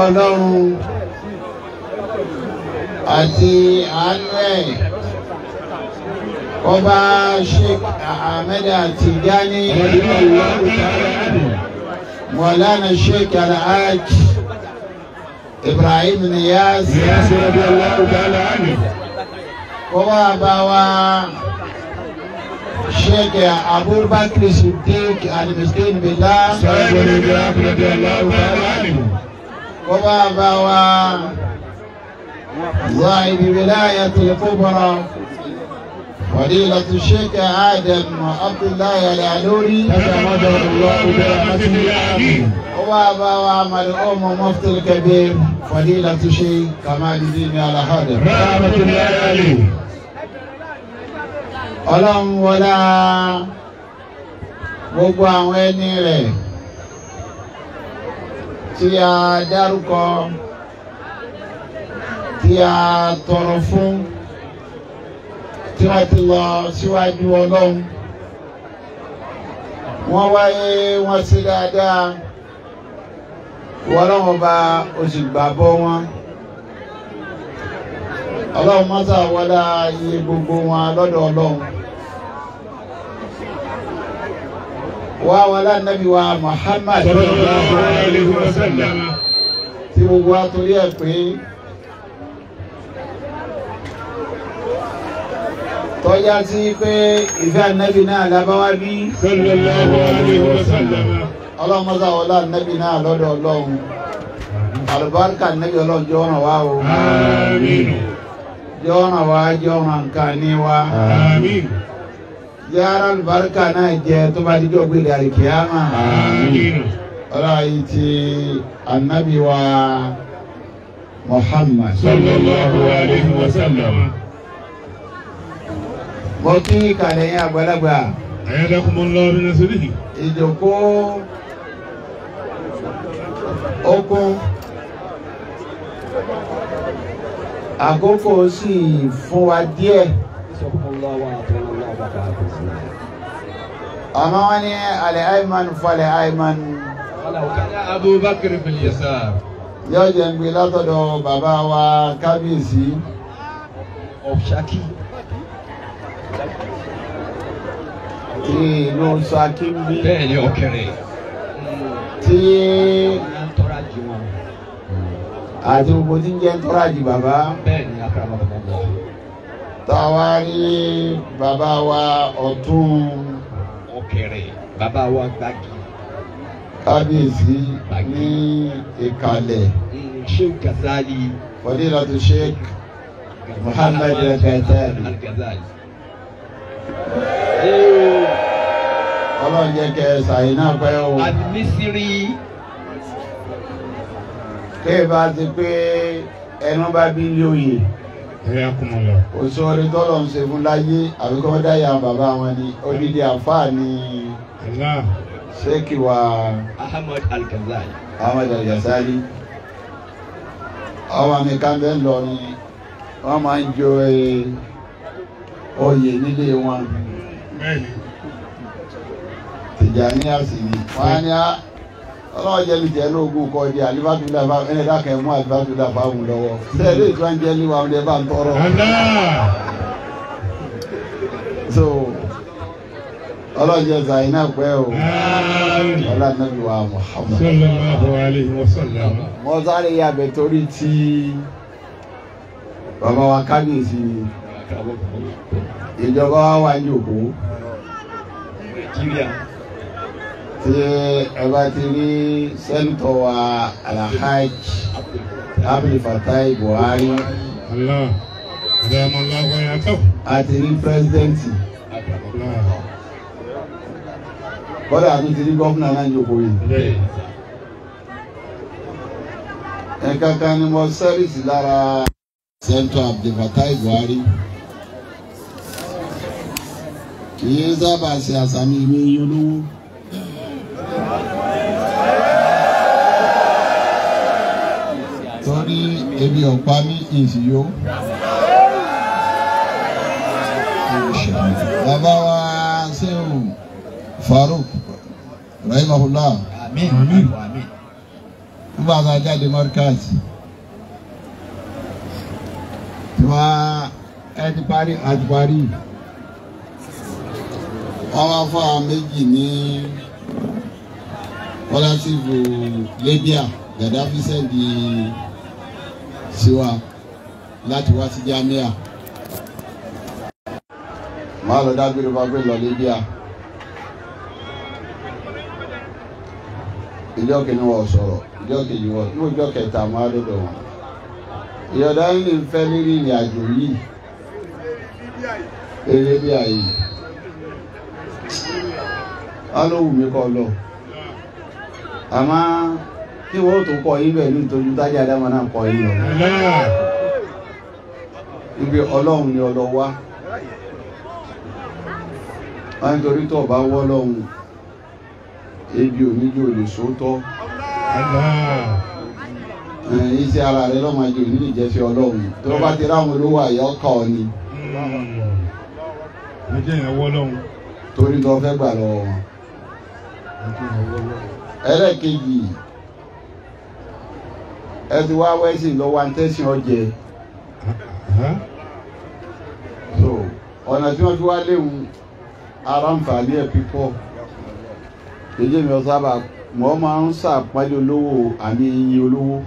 Ọlọ́run àti àánú ẹ̀ ọba Sheikh Ahmed Tijani Maulana Sheikh Al-Hajj Ibrahim Niyas ọba àbáwá Sheikh Abubakar Siddiq Al-Miskin Billah وما بوا ضائب ولاية الكبرى فضيلة الشيخ آدم عبد الله العلوري تغمده الله برحمته آمين. وما بوا مرحوم مفتي الكبير فضيلة الشيخ كمال الدين الحاضر رحمة الله عليه. Ọlọ́run wọlá gbogbo àwọn ẹni rẹ̀ tí a dárúkọ tí a tọrọ fún tí wọ́n ti lọ síwájú Ọlọ́run wọ́n wáyé wọ́n sí dáadáa Ọlọ́run ọba oṣù gbàbọ́ wọn Ọlọ́run mọ́tà wọlá iye gbogbo wọn lọ́dọ̀ Ọlọ́run wa wala nabi wa Muhammad sallallahu alaihi wasallam. tí gbogbo wa torí ẹ̀ pé tọ́já sí pé ìfẹ́ ànábì náà lábáwá bí sallallahu alaihi wasallam. ọlọ́mọdé wọlá ànábì náà lọ́dọ̀ Ọlọ́run àlùbáríkà ànábì Ọlọ́run jọ ràn wá o Àmín. jọ ràn wá jọ ràn nǹkan ní wa Àmín. yàrá àlùbáríkà náà jẹ tó bá dijọ́ gbé dàrí kìámà Àmín. ọlọ́yìí ti ànábì wa Muhammad sallallahu alaihi wasallam. mo kí kàlẹ́ yín àgbàlagbà Ayadakumullahu bi nasrihi. ìjókòó okun àkókò sì fún wa díẹ̀ àmọ́ wọ́n ní alẹ́ aiman falẹ̀ aiman Abu Bakr fil yasar. yóò jẹ́ ń gbé látọ̀dọ̀ bàbá wa kábíyèsí Of Shaki. tí ìlú Ṣakí ń bí Bẹ́ẹ̀ ni ọ̀kẹ́rẹ́. tí àti gbogbo tí ń jẹ́ tọ́rájì bàbá Bẹ́ẹ̀ ni akramakumullah. táwa rí bàbá wa ọ̀tún Ọ̀kẹ́rẹ́. Bàbá wa gbági. kábíyèsí ní ìkàlẹ̀ Sheikh Ghazali. Fadilatu Sheikh Muhammad Al-Ghazali Al-Ghazali. ọlọ́run jẹ́ kẹ́ ṣàyìn náà pẹ́ o Al-Misri. kéè bá ti pé ẹnu bá bí lóye Ayakumullah. òṣèré tọ́lọ̀ ń ṣe fún láyé àbíkọ́ dáyà bàbá wọn ni odidi àfáà ni Allah. Sheikh wa Ahmad Al-Ghazali. Ahmad Al-Ghazali ọmọ mi kan bẹ́ẹ̀ lọ ni wọ́n máa ń jo oyè nílé wọn Bẹ́ẹ̀ni. Tìjàní àsìní wọ́n á ní ọlọ́wọ́ jẹ́ mi jẹ́ lóògùn kọ́ di àlífàtúndà fáwọn ẹni dákẹ́ mú àlífàtúndà fáwọn lọ́wọ́ sẹ́ẹ̀lì tí wọ́n jẹ́ níwá ọdẹ bá ń tọrọ. Allah. So ọlọ́jẹ́ zaina pẹ́ o Àmín. ọlọ́nàbí wa Muhammad. Sallallahu alaihi wasallam. wọ́n sáré yàbẹ̀ torí tí bàbá wa kábíyèsí ìjọba wa wà ní òkú Nàìjíríà. tí ẹ bá ti rí sẹ́ńtọ̀ wa Alhaj Abdul Fatai Buhari Allah. Adamallahu wa yatahu. àti rí pírẹsidẹ́ǹtì Allah. kọ́dà tó ti rí gọ́fúnà náà ní òkú yìí. Bẹ́ẹ̀ni. ẹ̀ka kan ni mo sẹ́rìsì lára sẹ́ńtọ̀ Abdul Fatai Buhari kì í sábà ṣe àsàmì ìwé iye olówó. torí ebi ọ̀pá mi ìsìyó. bàbá wa Farouk rahimahullah Àmín. Àmín. nígbà tá a jáde mọ́ríkàsì tí wọ́n àti parí wọ́n wá fún àwọn méjì ní kọ́lásìfù Libya Gaddafi sẹ́ndì síwá láti wá sí Jamia máa lọ dágbére bá gbé lọ Libya. Ìjọ kìíní wọ́n sọ̀rọ̀ ìjọ kejì wọ́n ní ìjọ kẹta máa dọ̀dọ̀ wọn. Ìyọ̀dá yìí ń fẹ́ lórí ìrìn àjò yìí eré bí àyè wọn ló wù mí kọ́ lọ àmọ́ kí wọ́n tó kọ́ yín bẹ́ẹ̀ ní ìtọ́jú tájà dáwọn náà kọ́ yín lọ. Ibi Ọlọ́run ni ọlọ́ wá wọn nítorí tó ọba wọ́ Ọlọ́run ebi oníjó lè sóòótọ́ iṣẹ́ ara rẹ lọ́mọdé òní lè jẹ́ sí Ọlọ́run tó bá ti ráwọn olówó àyọ́ kọ́ ọ ni torí tó fẹ́ gbà lọ́wọ́ wọn. Ẹlẹ́kejì ẹ ti wá wẹ́sìn lọ́wọ́ àǹtẹ́sìn ọjẹ́ so ọ̀nà tí wọ́n fi wá léwu ara ń fà ní ẹ̀ pípọ̀ èjì mi ọ̀sábà mọ́ máa ń sàpálẹ̀ olówó àmì iye olówó.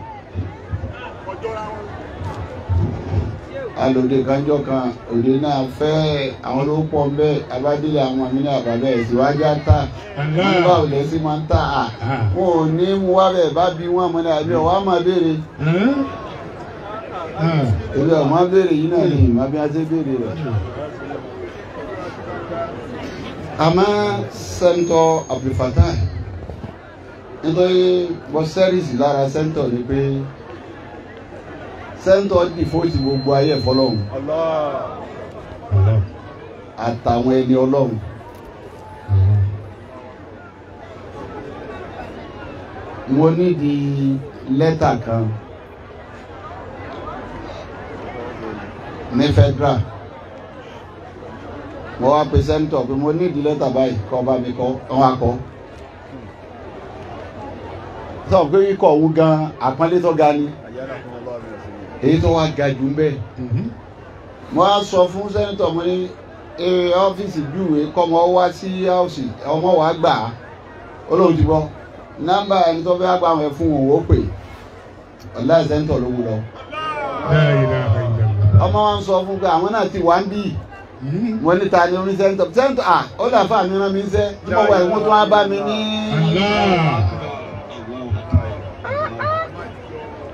Alòdè kanjọ́ kan òde náà fẹ́ àwọn olówó pọ̀ ń bẹ́ abádílé àwọn àmì ní àbábẹ́ ìsìwájú àtà nígbà òlẹ̀ sí máa ń tà á wọn ò ní mú wá bẹ́ẹ̀ bá bí wọn mọ́ ní àbí ọ̀wá máa béèrè èmi ọ̀ máa béèrè yìí náà ni ìmọ̀ bí wọ́n ṣe béèrè rẹ̀. Àmọ́ sẹ́ńtọ̀ Abdulfatah nítorí bọ́ sẹ́rìsì lára sẹ́ńtọ̀ ni pé sẹ́ńtọ̀ dìfóòtì gbogbo ayé fọlọ́run àtàwọn ẹni Ọlọ́run. Mo nídìí lẹ́tà kan ní federal mo wá pe sẹ́ńtọ̀ pé mo nídìí lẹ́tà báyìí kọ́ bá mi kọ́ ọ́n akọ́ sọ pé kíkọ́ òun gan àpọ́nlé tó ga ni èyí tó wá ga jù ń bẹ́ẹ̀. Mo á sọ fún sẹ́ńtọ̀ mo ní ọ́fíìsì júwe kọ́mọ wá sí áùsì ọmọ wa gbà á olóhùn ti bọ́ nọ́mbà ẹni tó fẹ́ gbà wọn fún òun ó pè ọ̀la sẹ́ńtọ̀ ló wù lọ. Ọmọ wa ń sọ fún pé àwọn náà ti wá ń bì wọ́n ní ta ni orí sẹ́ńtọ̀ ó dà fún àmì rán mi ń sẹ́ tí mo wà ìwọ́n tó wá bá mi ní.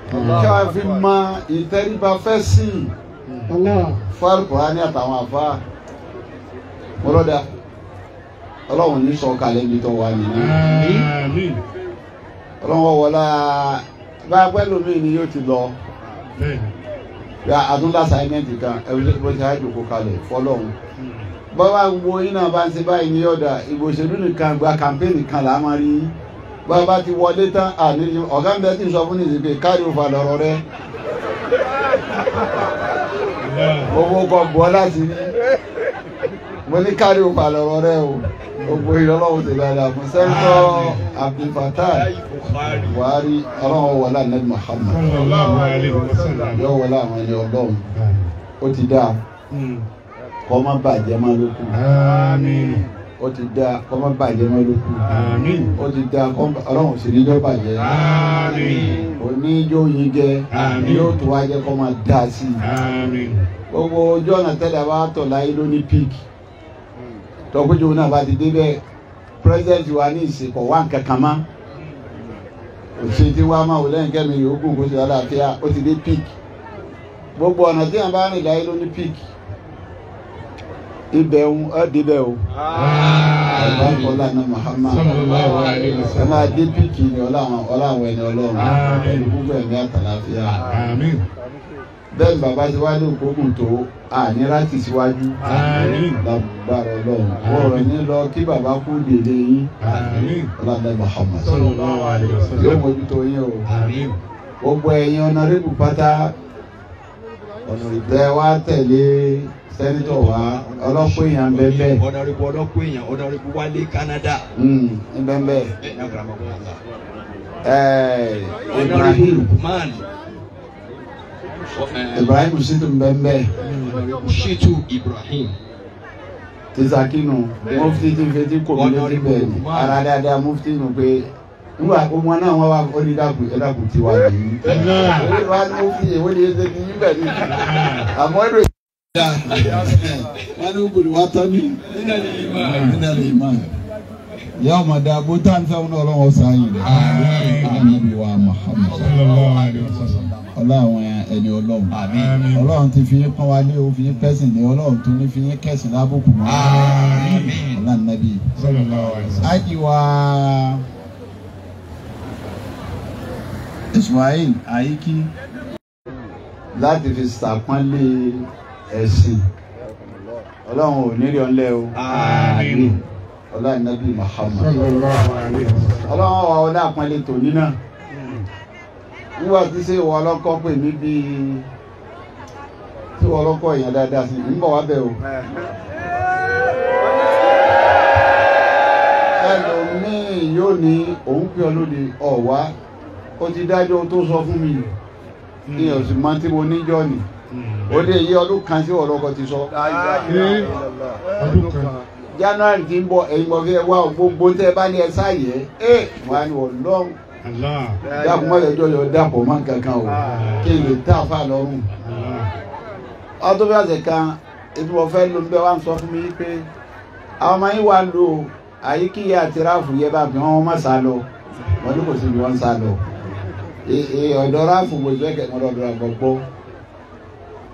Kí wọ́n fi mọ ìtẹríba fẹ́ sí fárùkùránì àtàwọn àfáà mọ́lọ́dà Ọlọ́run ní sọ kalẹ̀ ibi tó wà nínú Ọlọ́run wọlá bá pẹ́lú mi ni yóò ti lọ àtúndà sáyẹ́mẹ́ntì kan ẹ̀rọ bó ti hájú kó kalẹ̀ fọlọ́run bọ́wá gbogbo iná bá ń ṣe báyìí ní ọ̀dà ìbò òṣèlú nìkan gba kàmpéènì kan là á máa rí bá ti wọlé tán ọ̀gá ń bẹ tí ń sọ fún ìsìnkú kárí òfà lọ́rọ̀ rẹ owó kan bọ́ láti rí mo ní kárí òfà lọ́rọ̀ rẹ o gbogbo ìrọlọ́wọ́ ti dáadáa fún sẹ́ńtọ̀ Abdulfatah Buhari ọlọ́wọ́ wọlé anabi Muhammad yóò wọlé àwọn ẹni Ọlọ́run ó ti dáa kọ́ má bàjẹ́ má lókù ó ti dáa kọ́ má bàjẹ́ má lókù ó ti dáa Ọlọ́run sì ní jọ́ bàjẹ́ oníjó yín gẹ yóò tó wá jẹ́ kọ́ má dá sí i gbogbo ojú ọ̀nà tẹ́lẹ̀ bá tọ̀ láyé ló ní píìkì tọ́kùjù náà bá ti débẹ̀ president wa ní ìsìnkọ̀ wá nǹkankan mọ́ òṣèlú tí wàá máa wò lẹ́yìn kẹ́mi yòókù kó ṣe àlàáfíà ó ti dé píìkì gbogbo ọ̀nà tí wọ́n bá rìn láyé ló ní píìkì ibẹ̀ ń débẹ̀ o ọ̀la ìkọlá náà Muhammad ẹ máa dé píìkì ní ọlá àwọn ẹni Ọlọ́run pẹ̀lú gbogbo ẹ̀mí àtàlàáfíà bẹ́ẹ̀ bàbá ti wá ní òkúkùn tó ànírà ti síwájú lágbára Ọlọ́run ọ̀rọ̀ ní lọ kí bàbá kú délé yín ọlọ́dẹ Muhammad yóò mójútó yín o gbogbo ẹ̀yin ọ̀nàrẹ́bù pátá tẹ wá tẹ̀lé sẹ́nitọ̀ wa ọlọ́pọ̀ èèyàn bẹ́ẹ̀ ọ̀nàrẹ́bù Wálé Canada bẹ́ẹ̀ Ibrahim Shitu Mbembe. Shitu Ibrahim. Tisakinu mufti ti feti community bẹ́ẹ̀ ara dáadáa mufti nu pé nígbà ọmọ náà wọ́n wá ó ní dákun ti wà nìyí. wọ́n ní mufti èwo ni ẹsẹ̀ ti yín bẹ́ẹ̀ ni àmọ́ ẹ̀rọ ìgbà wọ́n ní obìnrin wa tán ní nínú ìmọ̀ ìyá ọmọdé abótá ń fẹ́ wọn ọlọ́wọ́ sáyìn ànábì wa Muhammad ọlọ́run ẹni ọlọ́run ọlọ́run ti fi yín pọ́n wálé o fi yín pẹ́sìn ní ọlọ́run tó ní fi yín kẹ́sìn lábùkù mọ́ ọlọ́run nàbí. Ajiwa Ismail Ayiki láti fi sàpọ́nlé ẹ̀sìn ọlọ́run ò ní rí ọ̀lẹ́ o ọlọ́run nàbí Muhammad ọlọ́run wà ọlá àpọ́nlé tòní náà nígbà tí ṣé ìwọ ọlọ́kọ́ pè mí bí tí ìwọ ọlọ́kọ́ èèyàn dáadáa sí ń bọ̀ wá bẹ̀ o. ẹlòmíì yóò ní òun pè ọ lóde ọ̀wá ó ti dájọ́ tó sọ fún mi ní ọ̀sùn máa tí mo níjọ́ ni ó dé yí ọdún kan tí ọlọ́kọ́ ti sọ. January ti ń bọ̀ ẹ̀yin mọ̀ fi ẹ wá gbogbo tẹ́ ẹ bá ní ẹ sáyẹ̀ ẹ̀ wọ́n á ní ọlọ́run dákun má yọjọ yọ dàpọ̀ má kankan o kí n lè tà fà lọ́rùn. ọdún bí ọ̀sẹ̀ kan ètò ọ̀fẹ́ ló ń bẹ́ wá ń sọ fún mi pé àwọn ọmọ yín wà ń lo àyíkíyà àti ráàfù yẹ bá fi wọn má sá lọ wọn ní kò sí bí wọn sá lọ. ọ̀dọ̀ ráàfù mo fẹ́ kẹ́ ọ̀dọ̀ àgbọ̀gbọ́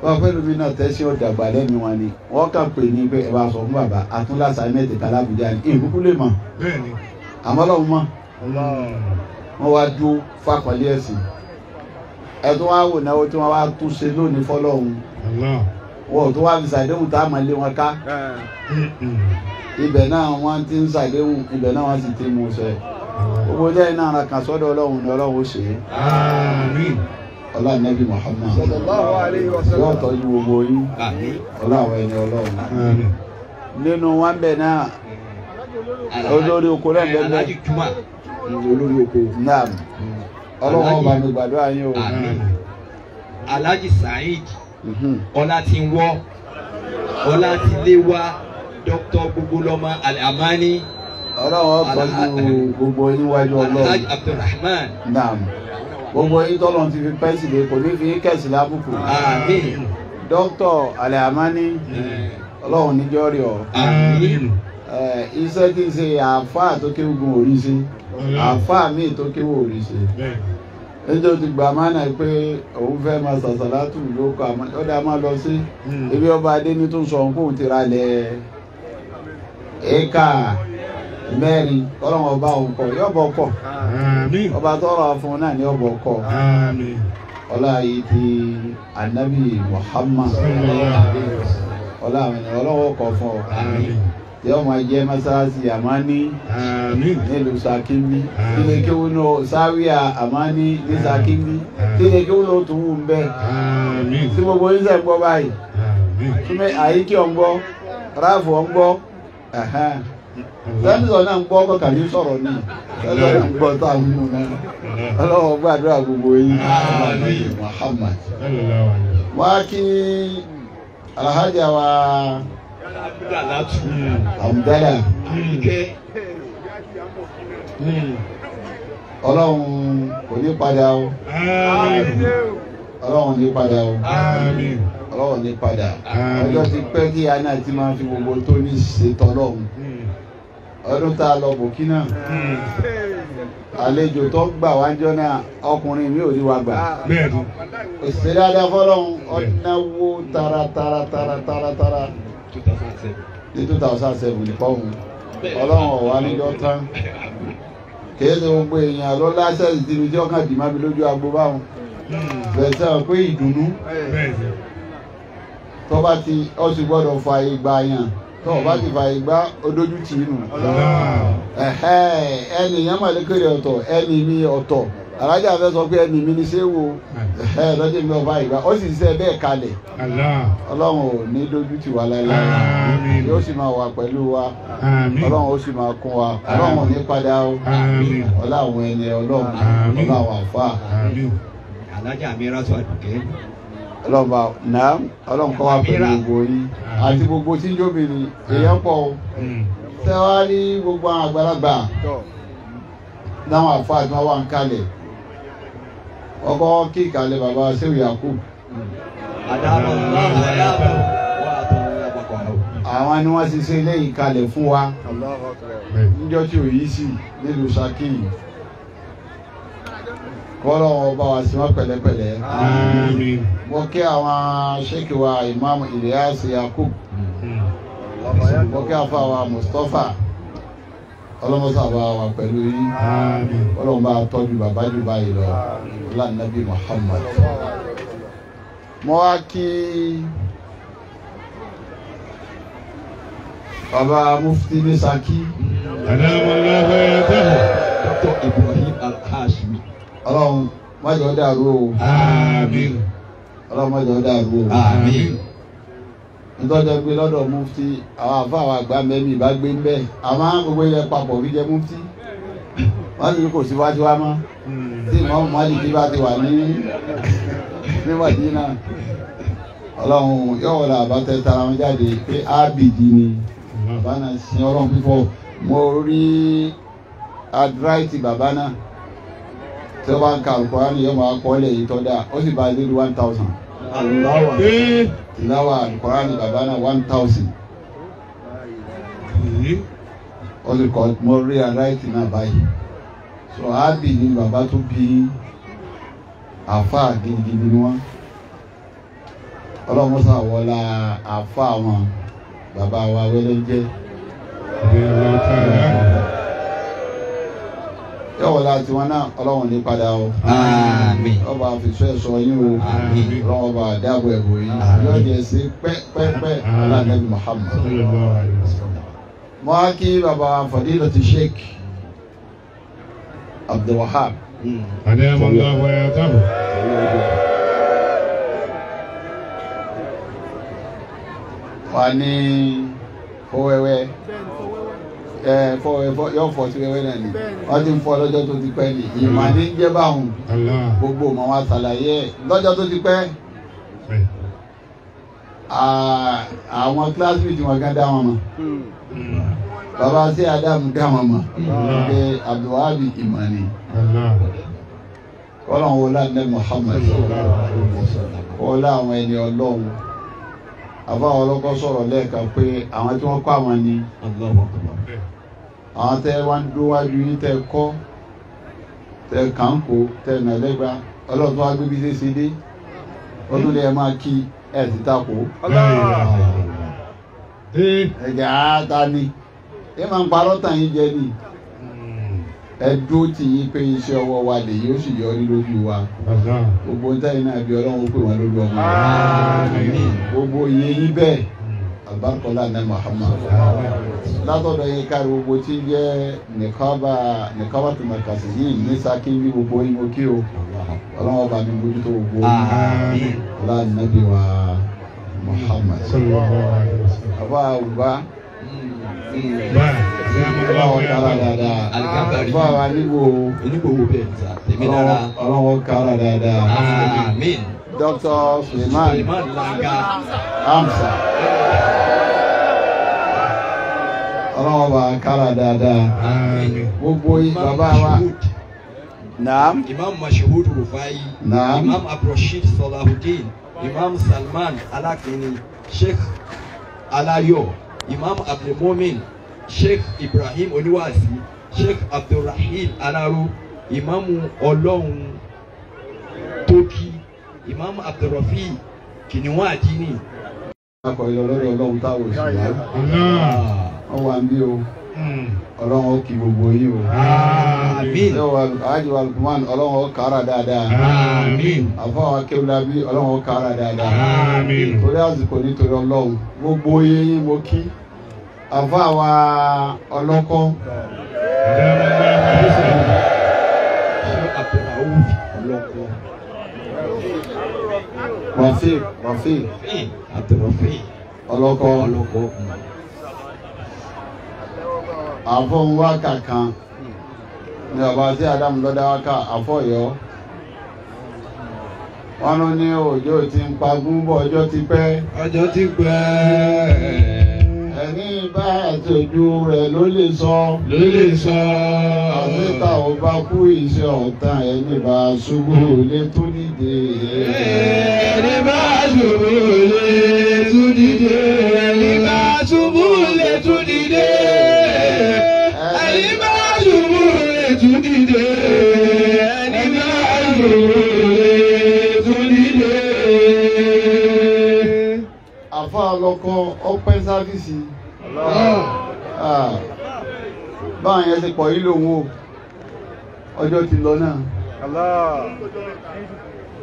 wọn fẹ́ lómi náà tẹ́sí ọ̀dàgbà lẹ́nu wọn ni wọ́n kàn pè ní pé ẹ bá sọ fún bàbá àtúnlá sàmẹ́tì kálábùjá ní ìkúkú lè mọ̀ àmọ́ lọ́wọ́ mọ́ wọ́n wá dúró fàkọ̀lé ẹ̀sìn ẹ̀tún wá wò náwó tí wọ́n wá tún ṣe lónìí fọ́lọ́hun wọ́n tó wá fi ṣàdéhùn tá a máa lé wọn ká ibẹ̀ náà wọ́n ti ń ṣàdéhùn ibẹ̀ náà wọ́n sì ti mú ṣẹ gbogbo lẹ́yìn náà ara kan sọ́dọ̀ ọlọ́run ni ọlọ́run ó ṣe é ọlá nẹ́bí Muhammad yóò tọ́jú gbogbo yín ọlá àwọn ẹni ọlọ́run nínú wọn bẹ̀ náà olórí oko náà bẹ́ẹ̀ olórí oko naam ọlọ́wọ́ bá mi gbàdúrà yín o. Alhaji Saheed Ọlátínwọ́ Ọlátiléwá Dr. Gbogbolọmọ Al-Amani ọlọ́wọ́ tọ́jú gbogbo yín wájú ọlọ́run. Alhaji Abdulrahman naam gbogbo yín tọ́lọ́run ti fi pẹ́sì lé kò ní fi kẹ́sì lábùkù. àmín. Dr. Al-Amani ọlọ́run níjọ́ rí ọ. àmín. Iṣẹ́ tí ń ṣe àáfàá tó kéwùgùn orí sí àáfàá míì tó kéwù orí sí ẹjọ́ ti gbà máa nà pé òun fẹ́ máa sàṣàlátù ló kọ ọ̀dà máa lọ sí ibi ọba adé ní tó ń sọ òun ti ra lẹ̀ éka mẹ́rin ọlọ́run ọba òun kọ yọ̀bọ̀ kọ ọba tọrọ fún náà ní ọbọ̀ kọ ọlá yìí ti anabi Muhammad ọlá àwọn ènìyàn ọlọ́wọ́ kọ fún ọ yóò máa jẹ́ mọ́sáàsì Amani nílùú Sakindi ilé kéwú náà sáwíà Amani ní Sakindi ilé kéwú náà tó wù ń bẹ́ tí gbogbo oníṣẹ́ ń gbọ́ báyìí túnbẹ̀ àyíkí ọ̀ ń gbọ́ ráàfù ọ̀ ń gbọ́ sẹ́ńtọ̀ náà ń gbọ́ kọ̀kàlí sọ̀rọ̀ ní sẹ́ńtọ̀ náà ń gbọ́ tó àwọn nínú náà ọlọ́wọ́ gbàdúrà gbogbo yín Muhammad wá kí alhaja wa Amdala ọlọ́run kò ní padà o ọlọ́run ní padà o ọlọ́run ní padà ọjọ́ ti pẹ́ kí aná ti máa fi gbogbo tó ní ṣètò ọlọ́run ọdún tá a lọ Burkina àlejò tó gbà wájọ́ náà ọkùnrin mi ò ní wa gbà òṣèré dáadáa fọlọ́run ọ̀nàwó tara ní 2007 nípa òun ọlọ́run ọ̀wá níjọ́ tán kìí ṣe gbogbo èèyàn ló láṣẹ ìdíbi tí ọkàn dì má mi lójú agbo báwọn bẹ́ẹ̀ sẹ́wọ̀n pé ìdùnnú tó bá ti ó sì gbọ́dọ̀ fa ìgbà yàn tó bá ti fa ìgbà odójú tì í nù ẹnìyàn mọ̀lẹ́kẹ̀rẹ̀ ọ̀tọ̀ ẹni mi ọ̀tọ̀ alájà fẹ́ sọ pé ẹni mi ní séwò lọ́jọ́ mi ọba ìgbà ó sì ṣe bẹ́ẹ̀ kalẹ̀ ọlọ́run ò ní dójú tì wá láéláé yóò sì máa wà pẹ̀lú wa ọlọ́run ó sì máa kún wa ọlọ́run ò ní padà ó ọlọ́run ẹni ọlọ́run ọlọ́run àfa. alájà mi rásọ àdùkẹ́. ọlọ́run kọ́ wa pẹ̀lú gbogbo yín àti gbogbo tí ń jóbìnrin èèyàn pọ̀ o tẹ́ wá rí gbogbo àwọn àgbàlagbà láwọn àfa àti wọn wà ń kalẹ̀ ọkọ kí ìkàlẹ̀ bàbá Ṣéwù Yakub àwọn ni wọ́n ti ṣe eléyìí kalẹ̀ fún wa níjọ́ tí ò yí sí nílùú Ṣakí kọ́lọ̀ wọn bá wa sí wọn pẹ̀lẹ́pẹ̀lẹ́ wọ́n kí àwọn ṣéèkì wa Imam Ilyas Yakub wọ́n kí àfa wa Mustapha ọlọ́mọsá bá wà pẹ̀lú yín ọlọ́mọ bá tọ́jú bàbá jù báyìí lọ lánàbí Muhammad. mo wá kí bàbá mufti ní Ṣakí. Dr. Ibrahim Al-Hashimi. ọlọ́run má jẹ́ ó dàrú o. ọlọ́run má jẹ́ ó dàrú o. ntọ́jọ́ gbé lọ́dọ̀ mufti àwọn àfa àwọn àgbà mẹ́mí ìbá gbé ń bẹ́ àmọ́ gbogbo ilẹ̀ papọ̀ rí jẹ́ mufti wọ́n ti kò síwájú wa mọ́ tí ìmọ̀ Málíkì bá ti wà ní Mádínà ọlọ́run yóò wọlé àbátẹ́ tara wọn jáde pé ábìdì ni bàbá náà sin ọlọ́run pípọ̀ mo rí adráìtì bàbá náà tí wọ́n bá ń ka Al-Qur'ani yóò máa kọ́ ọ́lẹ̀ yìí tọ́ da ó sì bá a lé 1000. Tilawa Al-Qur'ani bàbá náà 1000. Ó sì kọ́ mo rí aráìtì náà báyìí. So ábì ni bàbá tó bí àáfàá gidigidi ni wọ́n. Ọlọ́run sà wọlá àáfàá wọn bàbá wa wẹ́lẹ́ jẹ́. Yọ̀wọ̀lá tiwọn náà ọlọ́run ní padà o. Àmín. Ọba àfisọ́ ẹ̀sọ́ yín o. Àmín. Ọlọ́run ọba àdáàbò ẹ̀bùn yín. Yóò jẹ́ sí pẹ́pẹ́pẹ́ Ànábì Muhammad. Mo á kí bàbá Fadilatu Sheikh Abdul Wahab. Wà ní fọwẹ́wẹ́ yóò fọ sí wẹ́wẹ́ náà ni wọ́n ti ń fọ lọ́jọ́ tó ti pẹ́ ni ìmọ̀ ní jẹ́ báwọn gbogbo mọ̀ wọn ṣàlàyé ẹ̀ lọ́jọ́ tó ti pẹ́ àwọn classmate wọn kan dá wọn mọ̀ bàbá sí Adam dá wọn mọ̀ pé Abdulwahab ìmọ̀ ni kọ́lọ́n wo láǹdẹ́ Muhammad kọ́lá àwọn ẹni ọlọ́run àbáwọn ọlọ́kọ́ sọ̀rọ̀ lẹ́ẹ̀kan pé àwọn tí wọ́n kọ́ àwọn ni àwọn tẹ́ wá ń dúró wájú yín tẹ́ kọ́ tẹ́ kàńkó tẹ́ nàlẹ́gbà ọlọ́run tó wá gbé bí ṣe dé ó tún lè máa kí ẹ̀ sí tako ẹ̀jẹ̀ àáta ni ẹ máa ń parọ́ tàn yín jẹ ni ẹ dúró tì yín pé iṣẹ́ ọwọ́ wa lè yóò sì yọrí lójú wa gbogbo ntẹ́yìn náà bí ọlọ́run pè wọ́n lójú ọmọ gbogbo iye yín bẹ́ẹ̀ alibarikọla ní Muhammad látọ̀dọ̀ yín kárí gbogbo tí ń jẹ́ nìkọ́bà tó máa kà sí yín ní Ṣakí ní gbogbo yín mo kí o ọlọ́run ọba mi mójútó gbogbo yín ọlọ́run nàbí wa Muhammad àbá àwùbá ọlọ́wọ́ kára dáadáa àbá wa níbo ọlọ́wọ́ kára dáadáa Dr. Suleiman Hamza ọlọ́wọ́ bá kára dáadáa gbogbo bàbá wa naam Imam Mashhud Rufai naam Imam Abdulrasheed Salahuddin Imam Salman Alakini Sheikh Alayo Imam Abdulmumin Sheikh Ibrahim Oníwàsí Sheikh Abdulrahim Alaro Imam Ọlọ́run Tókì Imam Abdulrafi Kìnìún Àdínì. akọ ìlọlọ́dọ̀ ọlọ́run táwọn òṣìṣẹ́ wọ́n wà ń bí o ọlọ́run ó kí gbogbo yín o Àmín. àjò Al-Qur'an ọlọ́run ó kára dáadáa àfọwọ́ akéwìlábí ọlọ́run ó kára dáadáa torí àsìkò nítorí ọlọ́run gbogbo yín mo kí àfọwọ́ ọlọ́kọ́ Sheikh Abdulrahman ọlọ́kọ. Rafiq Abdulrafi ọlọ́kọ ọlọ́kọ. àfọ̀nwákà kan ní ọba tí Ádámù lọ́dá wákà àfọ̀yọ́ wọn ló ní òjò tí ń pagún bọ̀ ọjọ́ ti pẹ́. Ọjọ́ ti pẹ́. Ẹni bá àtẹ̀jú rẹ̀ ló lè sọ. Àṣetà ò bá kú iṣẹ́ ọ̀tá ẹni bá ṣubú lè tún dìde. Ẹni bá ṣubú lè tún dìde. Ẹni bá ṣubú lè tún dìde. Ẹni bá ṣubú lè tún dìde. Ẹni bá ṣubú lè tún dìde. Àfa ọlọ́kọ ọpẹ́ sáfìsì. Báwọn yẹn ti pọ̀ yìí lòun o. Ọjọ́ ti lọ náà.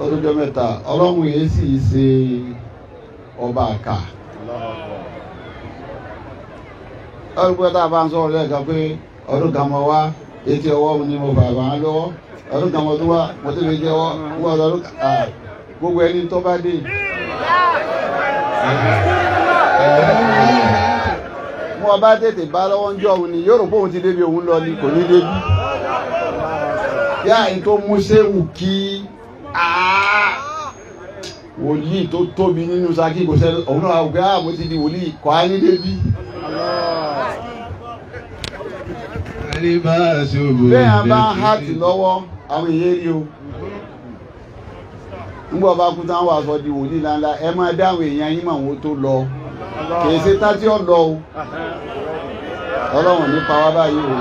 Ọdúnjọ́ mẹ́ta ọlọ́run yìí sì ṣe ọba àkà. Ọdún tá a bá ń sọ̀rọ̀ lẹ́ẹ̀kan pé ọdún kan mọ wá etí ọwọ́ mi ni mo fà bá ń lọ́wọ́. Ọdún kan mọ tó wá mo tó lè jẹ́wọ́ wọ́n ọdún gbogbo ẹni tó bá dé. Mo bá tètè bá lọ́wọ́ ń jọ òun ni yóò rò pé òun ti débi òun lọ ni kò ní débi. Yá ẹni tó mú séwù kí wòlíì tó tóbi nínú Ṣakí kò sẹ́ òun náà wò pé mo ti di wòlíì kọ́ á ní débi. Bẹ́ẹ̀ a bá ń hàtì lọ́wọ́ àwọn èèyàn rí o. Nígbà bá kú táwọn wà sọ di wòlíì ńláńlá ẹ máa dá àwọn èèyàn yín mọ̀ wọ́n tó lọ. Kì í ṣe tájí ọ̀lọ́ o. Ọlọ́run nípa wá báyìí o.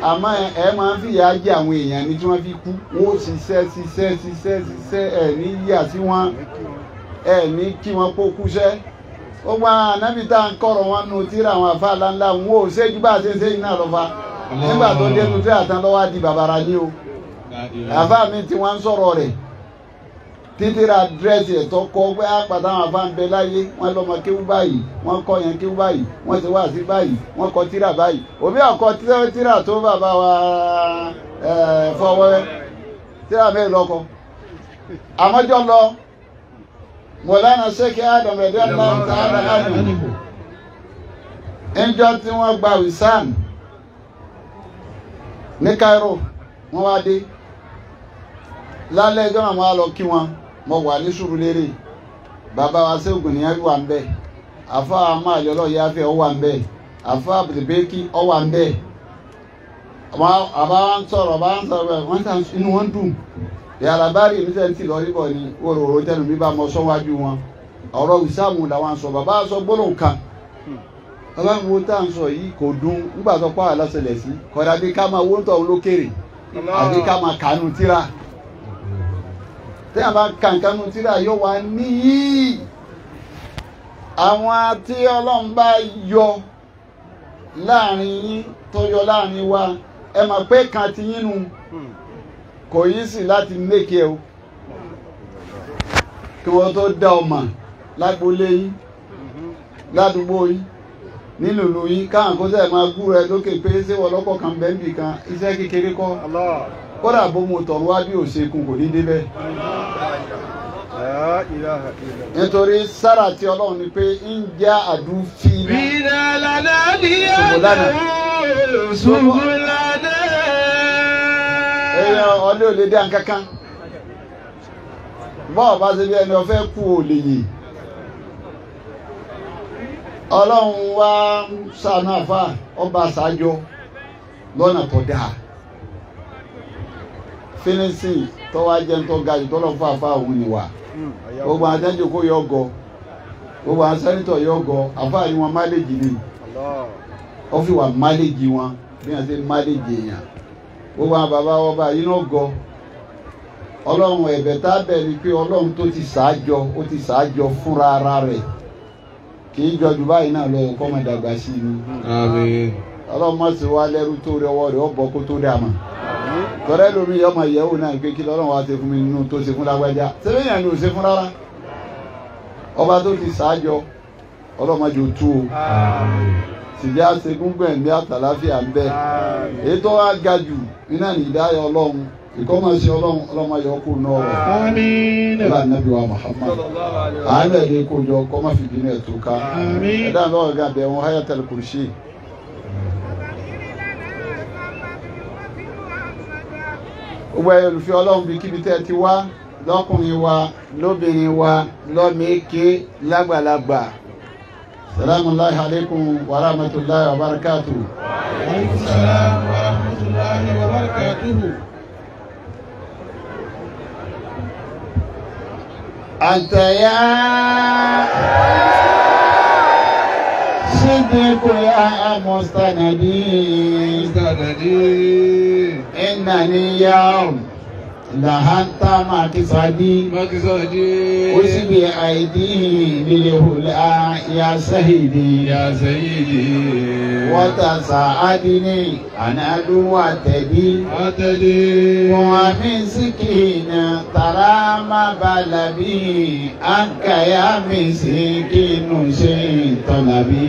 Àmọ́ ẹ máa ń fìyà jẹ àwọn èèyàn ní tí wọ́n fi kú. Wọ́n ṣiṣẹ́ ẹ̀ ní yíyà sí wọn. Ẹ̀ ní kí wọ́n kó kúṣẹ́. Ó gba ànábì tá à ń kọ̀rọ̀ wọn nù tíra àwọn àfa ńláńlá wọn ò ṣéjú bá a ṣe ń ṣe yìí náà lọ́ba. Nígbà tó dénú tí àtàn lọ́wọ́ á di bàbàrà ní o. Àfa mi tí wọ́n ń sọ̀rọ̀ rẹ̀. Títírà dírẹ́sì ẹ̀tọ́ kọ́ pé àpàtà àwọn àfa ń bẹ láyé wọ́n lọ́mọ kéwú báyìí wọ́n kọ́ yẹn kéwú báyìí wọ́n ti wá sí báyìí wọ́n kọ́ tírà báyìí òbí ọkọ̀ tírà tó bàbá wa fọwọ́ tírà mẹ́rin lọ́kọ́ àmọ́jọ́ lọ Mọ̀lánà Ṣéèkì Adam ẹ̀dẹ́ ọ̀làwọ̀ tá a dá lánàá ẹnjọ́ tí wọ́n gba wìsàn ní Cairo wọ́n wá dé lálẹ́ ẹjọ́ náà wọ́n á lọ kí wọn. Mo wà ní Sùúrùlérè bàbá wa Ṣẹ́gun nìyẹn wà ń bẹ̀ àfa amáàlẹ́ ọlọ́yẹ afẹ́ ọ wà ń bẹ̀ àfa àbùdìbẹ́kì ọ wà ń bẹ̀ àbá ń sọ̀rọ̀ wọ́n tà inú wọn dùn yàrá bárí mi tẹ́ ń tì lọ ríbọ̀ ni òróró tẹnu mi bá mọ sọ́wájú wọn ọ̀rọ̀ wìsàmù làwọn sọ bàbá sọ gbólóhùn kan bàbá wo tá à ń sọ yìí kò dùn nígbà tó pààrọ̀ lọ́sẹ̀lẹ̀ sí kọ̀dà bí ká máa wó ń tọ̀ lókèrè àbí ká máa kànú tíra. Tí a bá kàǹkanú tíra yóò wá níyì àwọn tí Ọlọ́run bá yọ láàrin yín tó yọ láàrin wa ẹ mọ̀ pé kan ti yín nu kò yí sí láti mékè o kí wọ́n tó dá ọmọ lágbolé yín ládùúgbò yín nínú ìlú yín káwọn kó sẹ́ẹ̀ máa gúrò ẹ lókè pé ṣé wọ́n lọ́kọ̀ kan bẹ́ẹ̀ bì kan iṣẹ́ kékeré kọ́. Kódà bó mo tọ̀rọ̀ wá bí òṣèkùn kò ní débẹ̀. Nítorí sára tí Ọlọ́run ni pé ń já àdúfí Subulana. Èèyàn ọdún ò lè dá nǹkankan. Bọ́ọ̀ bá ṣe bí ẹni ọ̀fẹ́ kú ò lè yè. Ọlọ́run wá ṣàánú àfà ọba àṣàjọ lọ́nà tó dáa. Fínísì tó wá jẹ́ tó ga jù tó lọ fún àfa òun ni wà. Gbogbo àwọn àjẹjò kó yọ ọgọ gbogbo àwọn sẹ́nitọ̀ yọ ọgọ àfa yìí wọn máléjì ni ó fi wà máléjì wọn bí wọn ṣe máléjì èèyàn gbogbo àwọn bàbá wọn bá yín náà gọ Ọlọ́run ẹ̀bẹ̀ tá a bẹ̀ ni pé Ọlọ́run tó ti ṣáájọ ó ti ṣáájọ fúnra ara rẹ̀ kì í jọ Dubai náà lọ kọ́ ọmọ ìdàgbà sí i ni. Ọlọ́run mọ̀ sí wa lẹ́rú tó rí ọwọ́ rẹ̀ ọ̀bọ kó tó dà mọ́. Tọ́rẹ́ lómi ọmọ ìyẹ́wò náà pé kí lọ́rùn wa ṣe fún mi nínú tó ṣe fún lágbájá sẹ́lẹ̀ yẹn ni ò ṣe fún rárá ọba tó ti ṣáájọ ọlọ́mọdé tú o tìjà segúngbọ̀n ẹ̀mí àtàláfíà ń bẹ èyí tó wá ga jù iná ní ìdáyà ọlọ́run ìkọ́mọ̀sí ọlọ́run ọlọ́mọ ayọ̀kú náà Àmín. ọlá nàbí wa Muhammad àánú ẹ̀dẹ́ kójọ kọ́mọ̀ fìdí náà tó ká ẹ̀dá náà ọ̀gá bẹ̀ wọn Hayatul Kursi. gbogbo ẹ̀yẹ olùfẹ́ ọlọ́run bíi kíbi tẹ́ ti wá lọ́kùnrin wa lóbìnrin wa lọ́mẹ́kẹ́ lágbàlagbà. Salamu alaikum wa rahmatullahi wa barakatuh. Wa alaikum salam wa rahmatullahi wa barakatuh. Anta ya Siddiqu ya mustanadi innani yawm lahanta makisadi usibi aidi bilhula ya sahidi watasaadini anadu watadi wa min sikina tarama balabi anka ya misikinu shaytanabi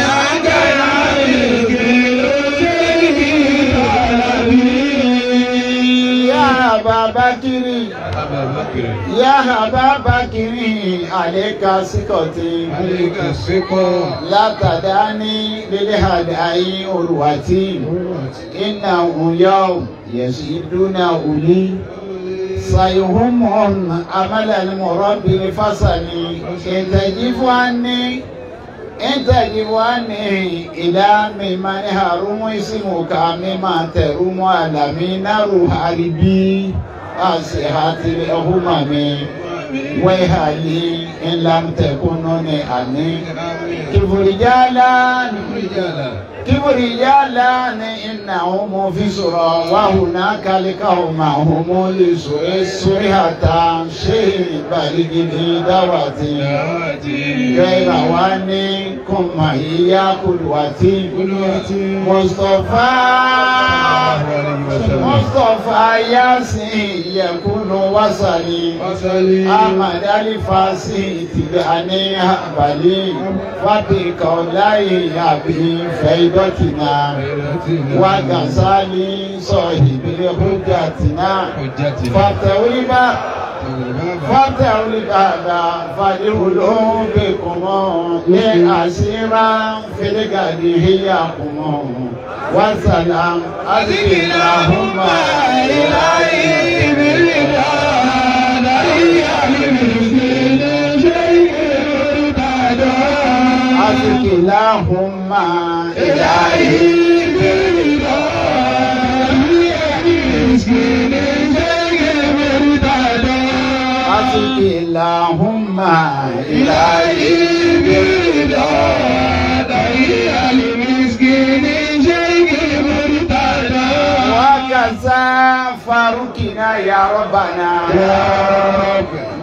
anka ya misikinu shaytanabi Babakiri ya Babakiri aleka sikoti latadani lili hadai urwati inna yawm yasiduna uli sayhumhum amala al-murabbi fasani intajiwani ila mimman harumu ismuka mimma tarumu alamina ruharibi asihati humami wayhali in lam takununi ani kiburijalan innahum fi sura wa hunaka likahumahum lisurihata shay baligidi dawati gaira wani kuma hiya kulwati Mustafa Yasin yakunu wasali Ahmad Alifasi tibani habali Fati kaulai yabi faidotina Wa Ghazali sahibi hujjatina Fatawli baba fadihulun bikumu Li asiran filigadi hiyakumu Wasalam adikilahumma ilahi bilidana adikilahumma ilahi Allahumma ilahi bilidana wakaza farukina ya rabbana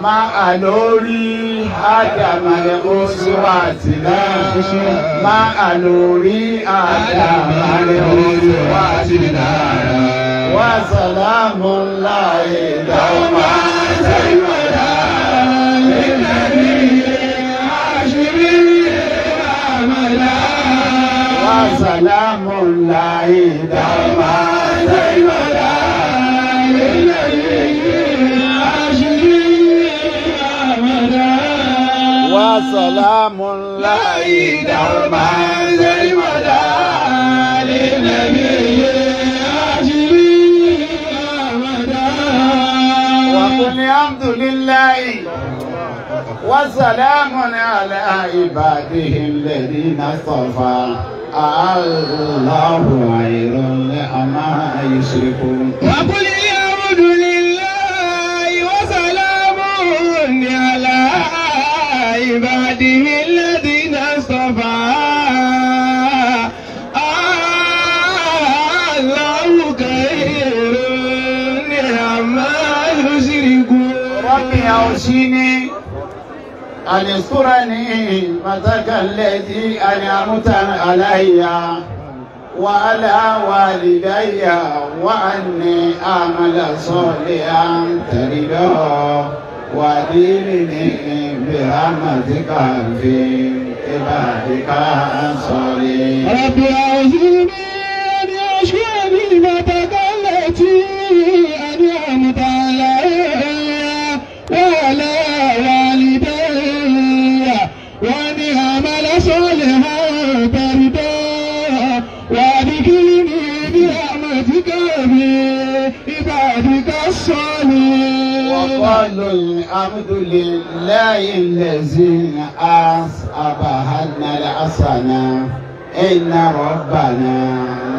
ma alori adamale uswatina ma alori adamale uswatina wa salamun lahi dawma sayyida وسلام الله دائما وسلام الله دائما وقل الحمد لله وسلام على عباده الذين اصطفى الله خير عما يشركون وقل الحمد لله وسلام على عباده الذين اصطفى الله خير عما يشركون ربي أوصيني أن يذكرني متك الذي أنعمت علي وعلى والدي وأني أعمل صالحا ترضاه وأدخلني برحمتك في عبادك الصالحين. رب أعوذني أن أشكر نعمتك التي أنعمت علي وعلى والدي وأن أعمل صالحا ترضاه وأدخلني برحمتك في عبادك الصالحين. وقالوا الحمد لله الذي أصاب عنا الحسنة إن ربنا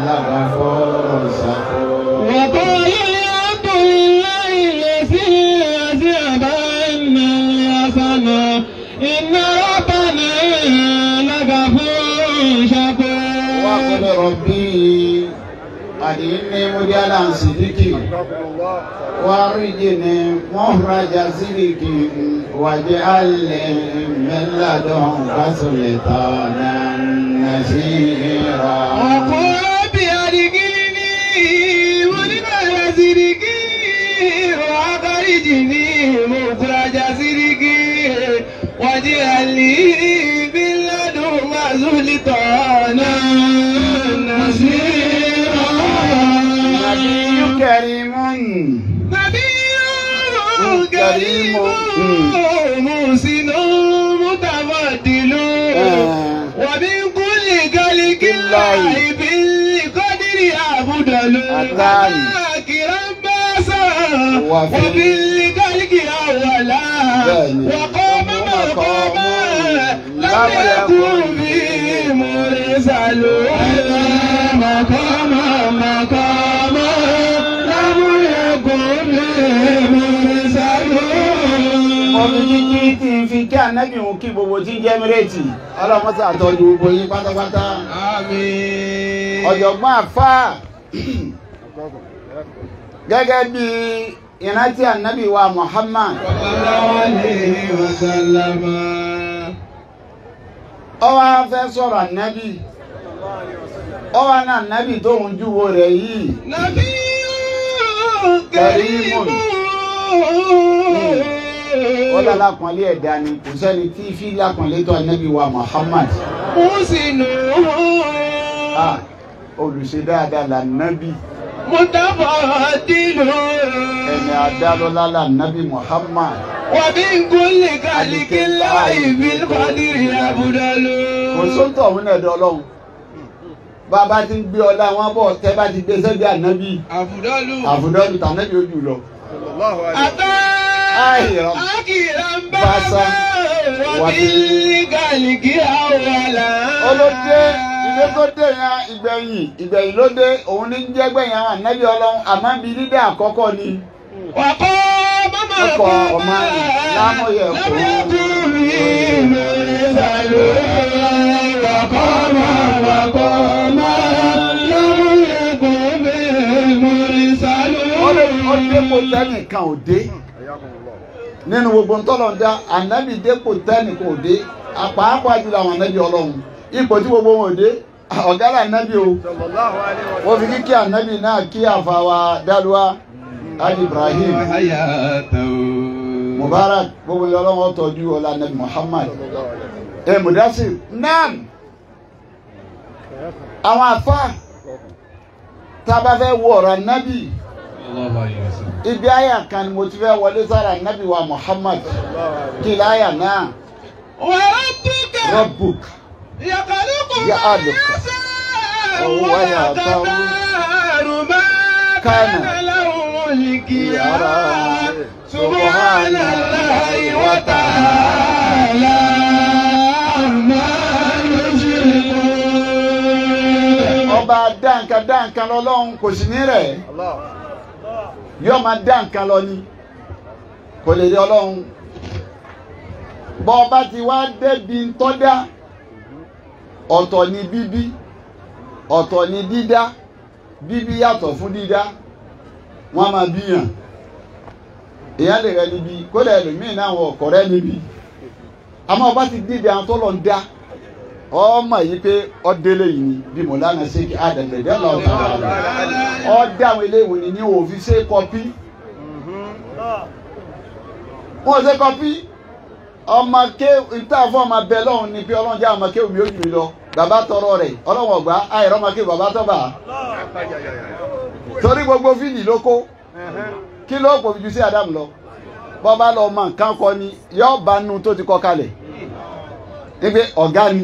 لغفور شكور. وقالوا الحمد لله الذي أذهب عنا الحسنة إن ربنا لغفور شكور. وقل ربي أدعني مجالا صدقي وأرجني مخرج صدقي واجعل لي من لدنك سلطانا نصيرا. وقل رب أدخلني مدخل صدقي وأخرجني مخرج صدقي واجعل لي من لدنك سلطانا نصيرا. نبي كريم نبي كريم محسن متفضل ومن كل خلق الله بالقدر أفضل ذاكرا باسا وفي الخلق أولا وقام مقاما لم يكن به مرسل مقاما لم يكن به مرسل. Ọmọ jíjí tí ń fi kí ànábì òun kí gbogbo tí ń jẹ́ mìrètì ọlọ́mọ́sí àtọ́jú gbogbo yín pátápátá. Àmín. Ọ̀jọ̀gbọ́n àfáà gẹ́gẹ́ bí ìrántí ànábì wa Muhammad. Sallallahu alayhi wa sallam. Ó wá fẹ́ sọ̀rọ̀ ànábì. Ó wá náà ànábì tó ń júwo rẹ̀ yìí. Nàbí karimun. Ó lálápọ̀nlé ẹ̀dá ni kò sẹ́ni tí fi lápọ̀nlé tó ànábì wa Muhammad. Musinu. Olùṣe dáadáa lànábì. Mutafadilu. Ẹni adálọ́lá lànábì Muhammad. Wa min kulli khaliqillahi bil qadri abdalu. Kò sóńtọ̀ òun ẹ̀dọ́ ọlọ́run. Bàbá ti ń gbé ọlá wọn bọ̀ tẹ́ bá ti gbé sẹ́gbẹ́ ànábì. Abdalu. Àfùdọ́lù tànábì ojú lọ. Ata. Akiran Basa. wa bil khalqi awwala. Olóde ilé tó dé yẹn ìgbẹ̀yìn ló dé òun ní jẹ́gbẹ̀yìn àwọn ànábì ọlọ́run àmọ́ bí dídá àkọ́kọ́ ni. Wàkọ́ mọ́mọ́ Ọkọ̀ ọmọ lámọ̀yẹ̀ kò ó dépò tẹ́nìkan ò dé nínú gbogbo ntọ́lọ̀ ń dá ànábì dépò tẹ́nìkan ò dé àpàápàá jùlọ àwọn ànábì ọlọ́run ipò tí gbogbo wọn ò dé ọ̀gá ànábì o wọ́n fi kíkí ànábì náà kí àfàwà dálúwà Ali Ibrahim Mubarak gbogbo ọlọ́run tọ́jú ọlá ànábì Muhammad Mudasir nam àwọn afá tá a bá fẹ́ wọ ọ̀rọ̀ ànábì ibi àyà kan ni mo ti fẹ́ wọlé sára ànábì wa Muhammad kí láyà náà Rabbuk ya'aluka wa ya'taru kana yara subhanallahi wa ta'ala amma yushrikun. Ọba dáǹkan lọ́lọ́run kò sí ní rẹ̀ yóò máa dá nǹkan lọ ni kò lè rí ọlọ́run bọ́ ọba ti wá débi tọ́dá ọ̀tọ̀ ni bíbí ọ̀tọ̀ ni dídá bíbí yàtọ̀ fún dídá wọ́n máa bíyàn èèyàn lè rẹ níbi kódà ẹlòmíì náà wọ ọkọ̀ rẹ níbi àmọ́ ọba ti débi àwọn tó lọ ń dá ọmọ yìí pé ọdẹlẹ yìí ni bí mo lánàá ṣe kí àdàgbẹdẹ lọ tààrà ọdẹ àwọn eléwòn ní òfin ṣe kọpí wọn ṣe kọpí ọmọ kéwù ìta fún ọmọ bẹ lọ́hùn ni pé ọlọ́run jẹ́ ọmọ kéwù mi ó jù mí lọ bàbá tọrọ rẹ̀ ọlọ́run ọ̀gbá ayẹ̀rọ ọmọ kéwù bàbá tọ́ba torí gbogbo fíìlì ló kó kí ló pò ju sí Ádámù lọ bọ́bá lọ ọmọ nǹkan kọ ni yóò bá nu tó ti kọ kalẹ̀ nígbẹ́ ọ̀gá ni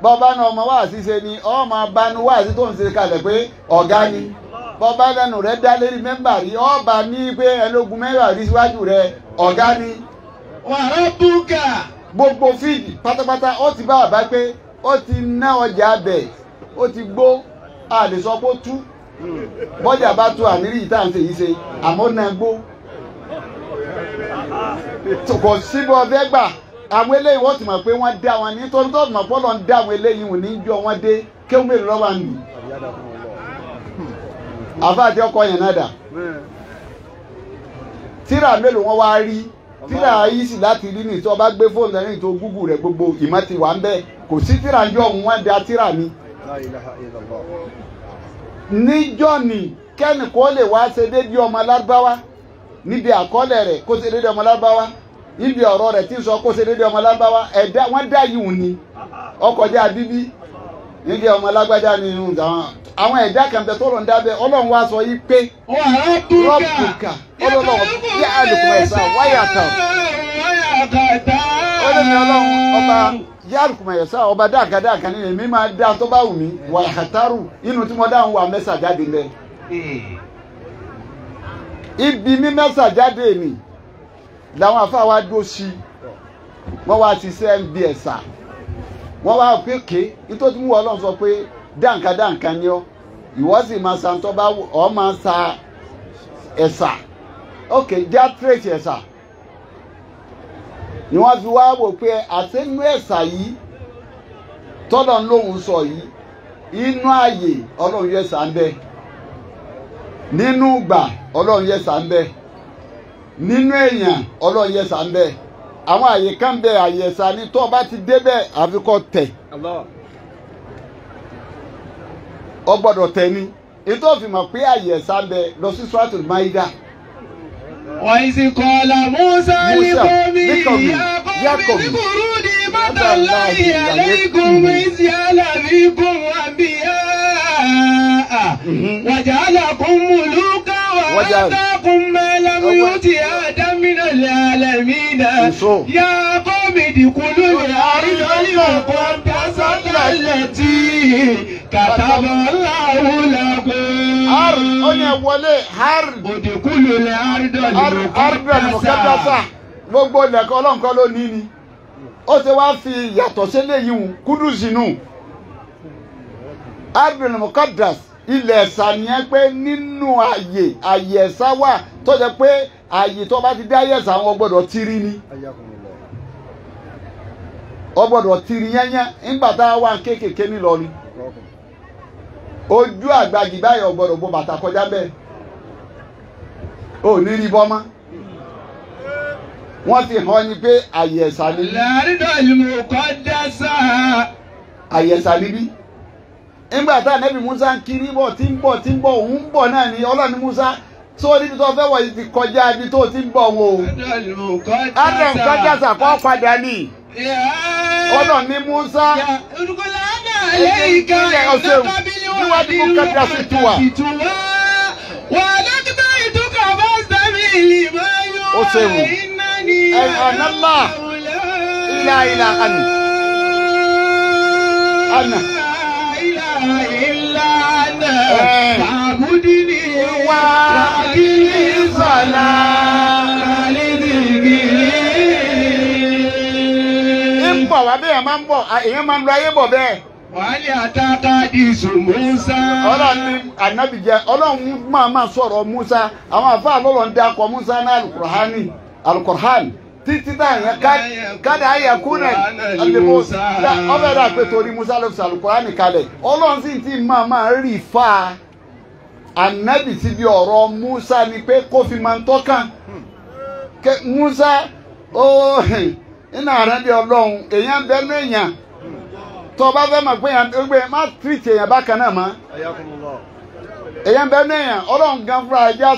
bọ́bá náà ọmọ wáàsí ṣe ni ọmọ abánú wáàsí tó ń ṣe kalẹ̀ pé ọ̀gá ni bọ́bá lẹ́nu rẹ̀ dá lérí mẹ́mbà rí ọba ní pé ẹlógún mẹ́wàá rí síwájú rẹ̀ ọ̀gá ni. wàrà búkà. gbogbo fíìdì pátápátá ó ti bá bàbá pé ó ti ná ọjà abẹ ó ti gbó a lè sọ pé ó tú bọ́jà bá tú ànírí ìta ń ṣe yìí ṣe àmọ́ náà gbó kò síbọ̀ ọbẹ̀ gbà àwọn eléyìí wọ́n ti mọ̀ pé wọ́n dá wọn ní torí tó mọ̀ pọ́lọ́ ń dá àwọn eléyìí wò ní jọ wọ́n dé kéwọ́n mélòó lọ́wọ́ nù. àfa àti ọkọ yẹn náà dà tíra mélòó wọn wá rí tíra yìí sì láti rí ní tí wọ́n bá gbé fóònù lẹ́yìn tó gúgù rẹ̀ gbogbo ìmọ̀ ti wà ń bẹ́ẹ̀ kò sí tíra ń jọ òun wọ́n da tíra mi. níjọ́ ni kẹ́ni kó lè wá ṣe déédéé ọmọ lárúbáwá níbi àkọọ́lẹ̀ rẹ̀ kó ṣe déédéé ọmọ lárúbáwá níbi ọ̀rọ̀ rẹ̀ tí ń sọ kó ṣe déédéé ọmọ lágbáwá ẹ̀dá wọ́n dá yìí wù ní ọkọjá bíbí níbi ọmọ lágbájá ni àwọn ẹ̀dá kan bẹ tó lọ ń dábẹ́ ọlọ́run wá sọ yìí pé rọ́bùkà ọlọ́run bí àlùkò ẹ̀sà wáyà kan ọlọ́run ọba yàrùkùmọ̀ ẹ̀sà ọba dáàkàdáàkà nínú èmi máa dá tó bá wù mí wàhátárù inú tí mo dáhùn wà mẹ́sà jáde mẹ́ ibi mi mẹ́sà jáde ni làwọn afa wa dúró sí wọn wá ti sẹ ń bí ẹsà wọn wá pé ké nítorí mú Ọlọ́run sọ pé dáǹkà ni ọ ìwọ sì máa sa ntọ́ bá ọ máa sa ẹsà ok já tírèsì ẹsà ni wọn fi wá wò pé àtẹnu ẹsà yìí tọ́lọ̀ ń lóhùn sọ yìí inú ààyè Ọlọ́run yẹ sà ń bẹ nínú gbà Ọlọ́run yẹ sà ń bẹ nínú èèyàn Ọlọ́run yẹ sà ń bẹ àwọn àyè kan bẹ àyè ẹ̀sà ni tó o bá ti débẹ̀ àfikọ́ tẹ̀ ọ gbọ́dọ̀ tẹ̀ ni ètò òfìmọ̀ pé àyè ẹ̀sà ń bẹ lọ sí Suratul Maida. وإذ قال موسى لقومه يا قوم اذكروا نعمة الله عليكم إذ جعل فيكم أنبياء وجعلكم ملوكا وآتاكم ما لم يؤت أحدا من العالمين يا قوم ادخلوا الأرض المقدسة التي كتب الله لكم ادخلوا الأرض المقدسة gbogbo ilẹ̀kọ́ ọlọ́nkọ́ ló ní ni ó ti wá fi yàtọ̀ sílẹ̀ yìí Kúdùsì nù Ardul Muqaddas ilẹ̀ ẹ̀sà nìyẹn pé nínú àyè ẹ̀sà wà tó jẹ́ pé àyè tó bá ti dé ayé ẹ̀sà wọn gbọ́dọ̀ tiri ni ó gbọ́dọ̀ tiri yẹ́nyẹ́ nígbà tá a wà kéékèèké nílọrin ojú àgbàgì báyọ̀ gbọ́dọ̀ bó bàtà kọjá bẹ́ẹ̀ ò ní rí bọ́ mọ́ wọ́n ti hàn ní pé àyè ẹ̀sà níbí. Ardul Muqaddasa. àyè ẹ̀sà níbí. nígbà tá Ànábì Musa ń kiri bọ̀ tí ń bọ̀ òun ń bọ̀ náà ni Ọlọ́run ní Musa tó níbi tó fẹ́ wọ̀ yìí ti kọjá ibi tó ti ń bọ̀ wọn o. Ardul Muqaddasa kọ́ padà ní. Ọlọ́run ní Musa. ẹ̀yẹ ọ̀sẹ̀ níwájú Muqaddasa ti wà. ó ṣeun Allah ila ila ana fa'budni wa aqimi salat ń bọ̀ wá bẹ́ẹ̀ máa ń bọ̀ èèyàn máa ń lọ ayé bọ̀ bẹ́ẹ̀. wàhálì àtàkà ìṣù Musa. Ọlọ́run ní ànábì jẹ́ Ọlọ́run máa sọ̀rọ̀ Musa àwọn àfáà lọ́lọ́ ń dákọ̀ Musa ní alukur'an títí táyà kádà ayé kúnẹ̀ alimusa ọbẹ̀ dà pé torí Musa ló fi alukur'an kalẹ̀ Ọlọ́run sì ti máa rí fa ànábì ti bí ọ̀rọ̀ Musa ni pé kó fi máa ń tọ́kàn Musa ó iná àrẹ́bí Ọlọ́run èèyàn bẹ́ẹ̀ ní èèyàn tó bá fẹ́ mọ̀ pé èèyàn má tírìtì èèyàn bákan náà mọ́ èèyàn bẹ́ẹ̀ ní èèyàn Ọlọ́run gan fúnra ẹ̀jẹ̀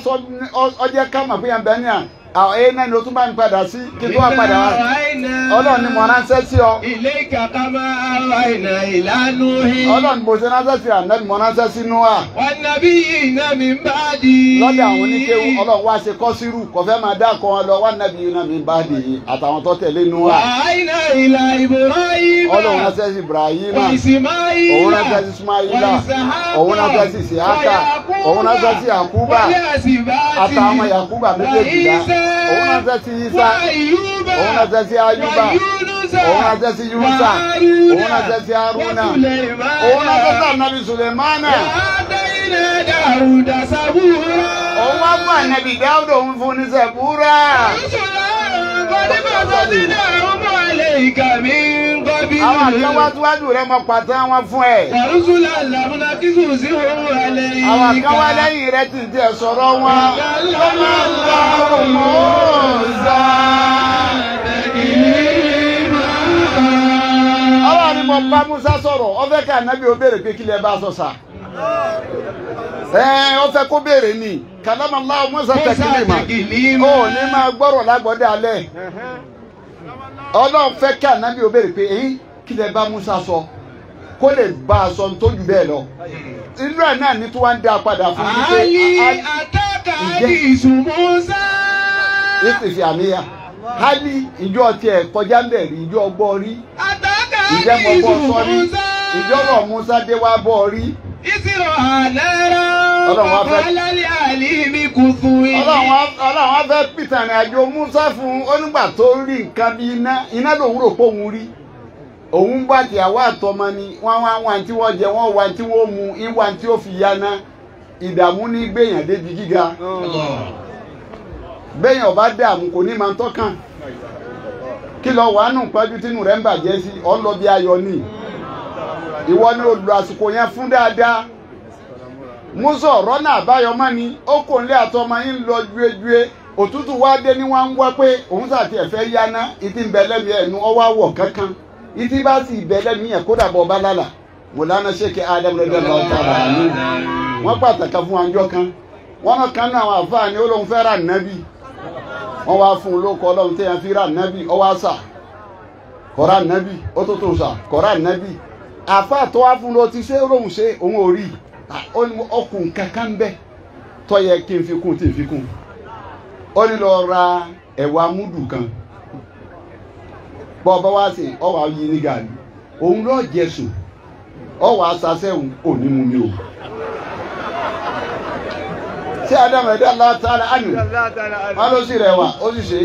ọjẹ́ ká mọ̀ pé èèyàn bẹ́ẹ̀ ní èèyàn àwọn èyí náà ni o tún bá ń padà sí kí tó wá padà wá ọlọ́run ni mo ránṣẹ́ sí ọ. ilé ìkàkà máa wá iná ìlànà yìí. ọlọ́run bó ṣe ránṣẹ́ sí ànábì mo ránṣẹ́ sí Nóà. wọn nàbí iná mi bá di. lọ́dọ̀ àwọn oníkéwu ọlọ́run wá ṣe kọ́sírù kò fẹ́ máa dá kan lọ wọn nàbí iná mi bá di àtàwọn tó tẹ̀lé Nóà. wà iná ìlà Ibrahim. ọlọ́run ránṣẹ́ sí Ibrahim. Ismaila. òun ránṣẹ́ sí Ismaila. òun ránṣẹ́ sí Isiaka. òun ránṣẹ́ sí Yakuba. àtàwọn Yakuba méjèèjìlá. òun ránṣẹ́ sí Isa. òun ránṣẹ́ sí Ayuba. òun ránṣẹ́ sí Yunusa. òun ránṣẹ́ sí Haruna. òun ránṣẹ́ sí Anabi Sulemana. òun wá fún Anabi Dáúdà òun fún ní Sẹ̀búrà. àwọn àkáwájú rẹ̀ mọ pàtó wọn fún ẹ. àwọn àkáwá lẹ́yìn rẹ̀ ti jẹ́ sọ̀rọ̀ wọn. ọlọ́run ni mo bá Musa sọ̀rọ̀ ó fẹ́ kí ànábì ó béèrè pé kí lè bá sọ sà. ó fẹ́ kó béèrè ni kàlámà Allah Musa taklima ó ní máa gbọ́rọ̀ lágbọ́dẹ alẹ́. ọlọ́run fẹ́ kí ànábì ó béèrè pé kí lè bá Musa sọ kó lè bá a sọ tó jù bẹ́ẹ̀ lọ. inú ẹ̀ náà ní tí wọ́n ń dá padà fún mi pé ìfìfì àníyàn hali ìjọ tiẹ̀ kọjá ń bẹ̀ rí ìjọ gbọ́ rí ìjẹ́ mọ́ bọ́ sọ rí ìjọ rọ̀ Musa dé wá bọ́ rí. ọlọ́run wá fẹ́ pìtàn ní àjò Musa fún onígbà tó rí nǹkan bí iná lòun rò pé òun rí òun bá ti àwa àtọmọ ni wọ́n wá wá tí wọ́n jẹ wọ́n wá tí wọ́n mu ìwà tí ó fi yaná ìdààmú ní gbèyàn débi gíga. bẹ́yìn ọba dààmú kò ní máa tọ́kàn kí lọ wàá nù pẹ́jú tínú rẹ̀ ń bàjẹ́ sí ọ lọ bí ayọ̀ ni ìwọ ni olùlọ àsìkò yẹn fún dáadáa. Musa ọ̀rọ̀ náà àbáyọ mọ́ ni ó kò ń lé àtọmọ yín lọ juejue òtútù wá dé ní wọ́n ń wá pé òun sàti ẹ̀fẹ́ yáná ìtì ń bẹ lẹ́mìí ẹ̀nu ọwọ́ àwọ̀ kankan ìtì bá sì bẹ lẹ́mìí ẹ̀ kódà bọ̀ ọba lálà Mọ̀lánà Sheikh Adam lọ́dọ̀ lọ́wọ́ tààrà ní wọ́n pàtàkì fún àjọ kan wọ́n náà kan náà àwọn àfáà ní olóhùn fẹ́ rà nábì wọ́n wá fún un lóko ọlọ́run téèyàn fi rà nábì ọwọ́ àṣà kọ́ra nábì ó tó tó sà kọ́ra nábì àfáà tó wá fún un lọ ti ṣe olóhùn ṣe òun ò rí ọkùn kankan bẹ́ẹ̀ tó yẹ kí n fi kún tí n fi kún ó ní lọ ra ẹ̀wà múdù kan bọ́ ọba wá sí ọwọ́ yìí ní gàrí òun lọ́ọ́ jẹ̀sùn ọwọ́ asasẹ́hùn ò ní mú mi o. ṣé Ádámù ẹ̀dá látara ànú wọn ló sì rẹwà ó sì ṣe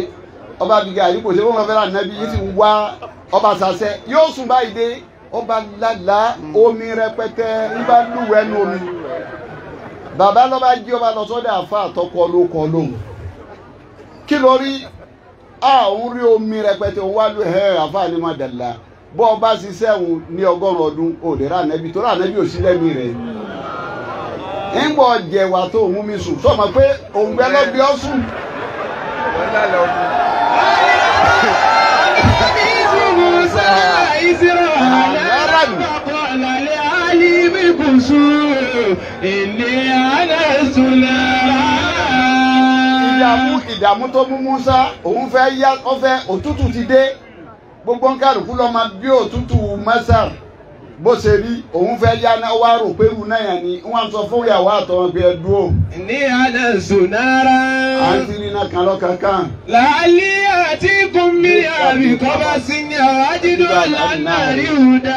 ọba bíi gàrí kò sí wọn fẹ́ràn nábì yìí ti wá ọba asasẹ́ yóò sùn báyìí dé ọba lálá omi rẹpẹtẹ nígbà lúwẹ̀ ní omi bàbá lọ́ba jí ọba lọ sọ́dọ̀ àfa àtọkọ lóko lóhùn kí ló rí òun rí omi rẹpẹtẹ òun wá lú àfa ni má dàlá bọ́ ọba ṣiṣẹ́ òun ní 100 ọdún òde rà nẹ́bí tó rà nẹ́bí ò sí lẹ́mí rẹ̀ ń bọ̀ jẹ̀wà tó òun mi sùn sọ ma pé òun gbẹ lọ́bí ọ́ sùn. ìdààmú tó mú Musa òun fẹ́ yá ọfẹ́ òtútù ti dé gbogbo ń kálukú lọ máa bí òtútù Masar bó ṣe rí òun fẹ́ yá náà wá rò pé irú náà yẹn ni wọ́n sọ fún ìyàwó àtọwọn pé ẹ dúró. ní àná sunara. à ń tiri náà kan lọ kankan. làálí àti kùnmí àbí kọ́bá sí ní àwájídó lánàá rí ìhùdá.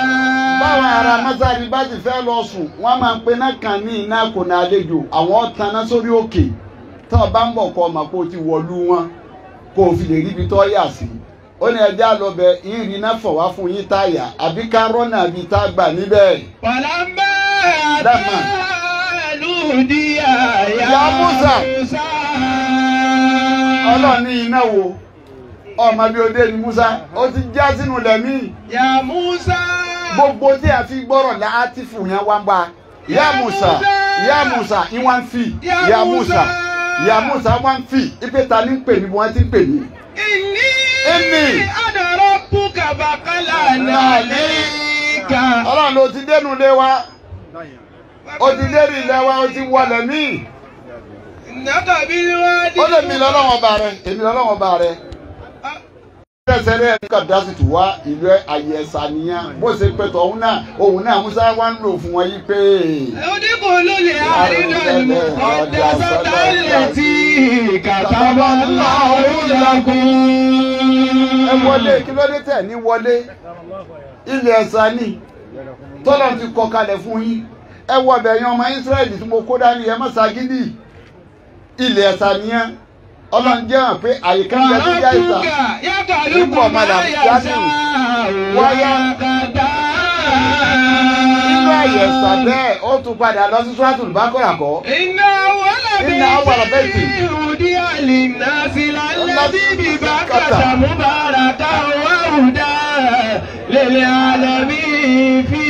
báwọn ará Masar bá ti fẹ́ lọ sùn wọ́n máa ń pe náà kan ní iná kò ní àlejò àwọn tanná sórí òkè tó o bá ń bọ̀ kọ́ ọmọ kó o ti wọ̀lú wọn kó o fi lè ríbi tó yà sí. ó ní ẹjẹ́ àlọ́bẹ̀ ìrìn náà fọ̀ wá fún yín táyà àbí kárọ́nà àbí tá a gbà níbẹ̀. pàlámbà àlùdí àyà Musa ọlọ́ọ̀ni iná wo ọmọ bí o dé ní Musa ó ti já sínú lẹ́mí. ya Musa. gbogbo tí a fi gbọ́rọ̀ láti fún yẹn wá ń bá ya Musa ya Musa ìwọ̀n fi ya Musa ya Musa wọ́n fi ipe ta ní pè mí bí wọ́n ti pè mí. Inni adọ̀rọ̀ bùkà bàkálà nàlẹ́kà. Ọlọ́run ló ti dénú lé wa. Ó ti dénú ilé wa, ó ti wọlé mí. ó lè mi lọ́lọ́wọ́n ba rẹ̀ èmi lọ́lọ́wọ́n ba rẹ̀ sẹ́rẹ́ ẹ̀ka dásìtì wá ìlú ayé ẹ̀sà nìyẹn bó ṣe pẹ̀tọ̀ òun náà Musa wá ń lò fún wọn yí pé. oníkò ló lè àrídọ̀ ìmọ̀ ọ̀dà sọ́tàlẹ̀ tí kàtàbọ̀ láwùjọ lọ́kùn. ẹ wọlé kí ló dé tẹ̀ ní wọlé ilẹ̀ ẹ̀sà ni tọ́lọ̀ ti kọ kalẹ̀ fún yín ẹ wọ ọbẹ̀ yan ọmọ Ísírẹ́lì tí mo kó dání ẹ má ṣagídí ilẹ̀ ẹ̀sà nìyẹn Ọlọ́run jẹ́ hàn pé àyíká ń bẹ tó yá ìta nípò ọ̀madà jáde wáyà nínú àyè ẹ̀sà bẹ́ẹ̀ ó tún padà lọ sí Suratul Baqara kọ́. iná wọlé bẹ́ẹ̀ ìwúdí àlìmná sílá lẹ́bí bíbá kàtà mubaraka wàhùdá lèlè àlẹ́mí fi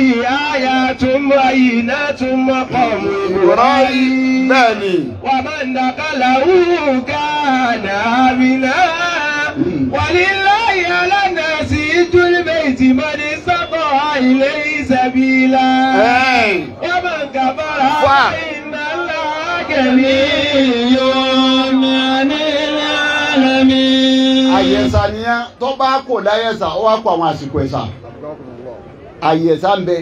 àyà tún wáyé náà tún maqamu Ibrahim. bẹ́ẹ̀ni. wà á máa ń dàkàlà kánà àmìnà wàlíláyé alánàásì júlùmẹ̀tì mọ́ni sábọ̀ ilé ìsẹ̀bìlà. wà á máa ń kàbára iná ńlá kẹ̀mí yóò ní lálẹ́mí. àyẹ̀sà nìyẹn tó bá kò láyẹ̀sà ó wá kó àwọn àsìkò ẹ̀sà àyẹ̀sà ń bẹ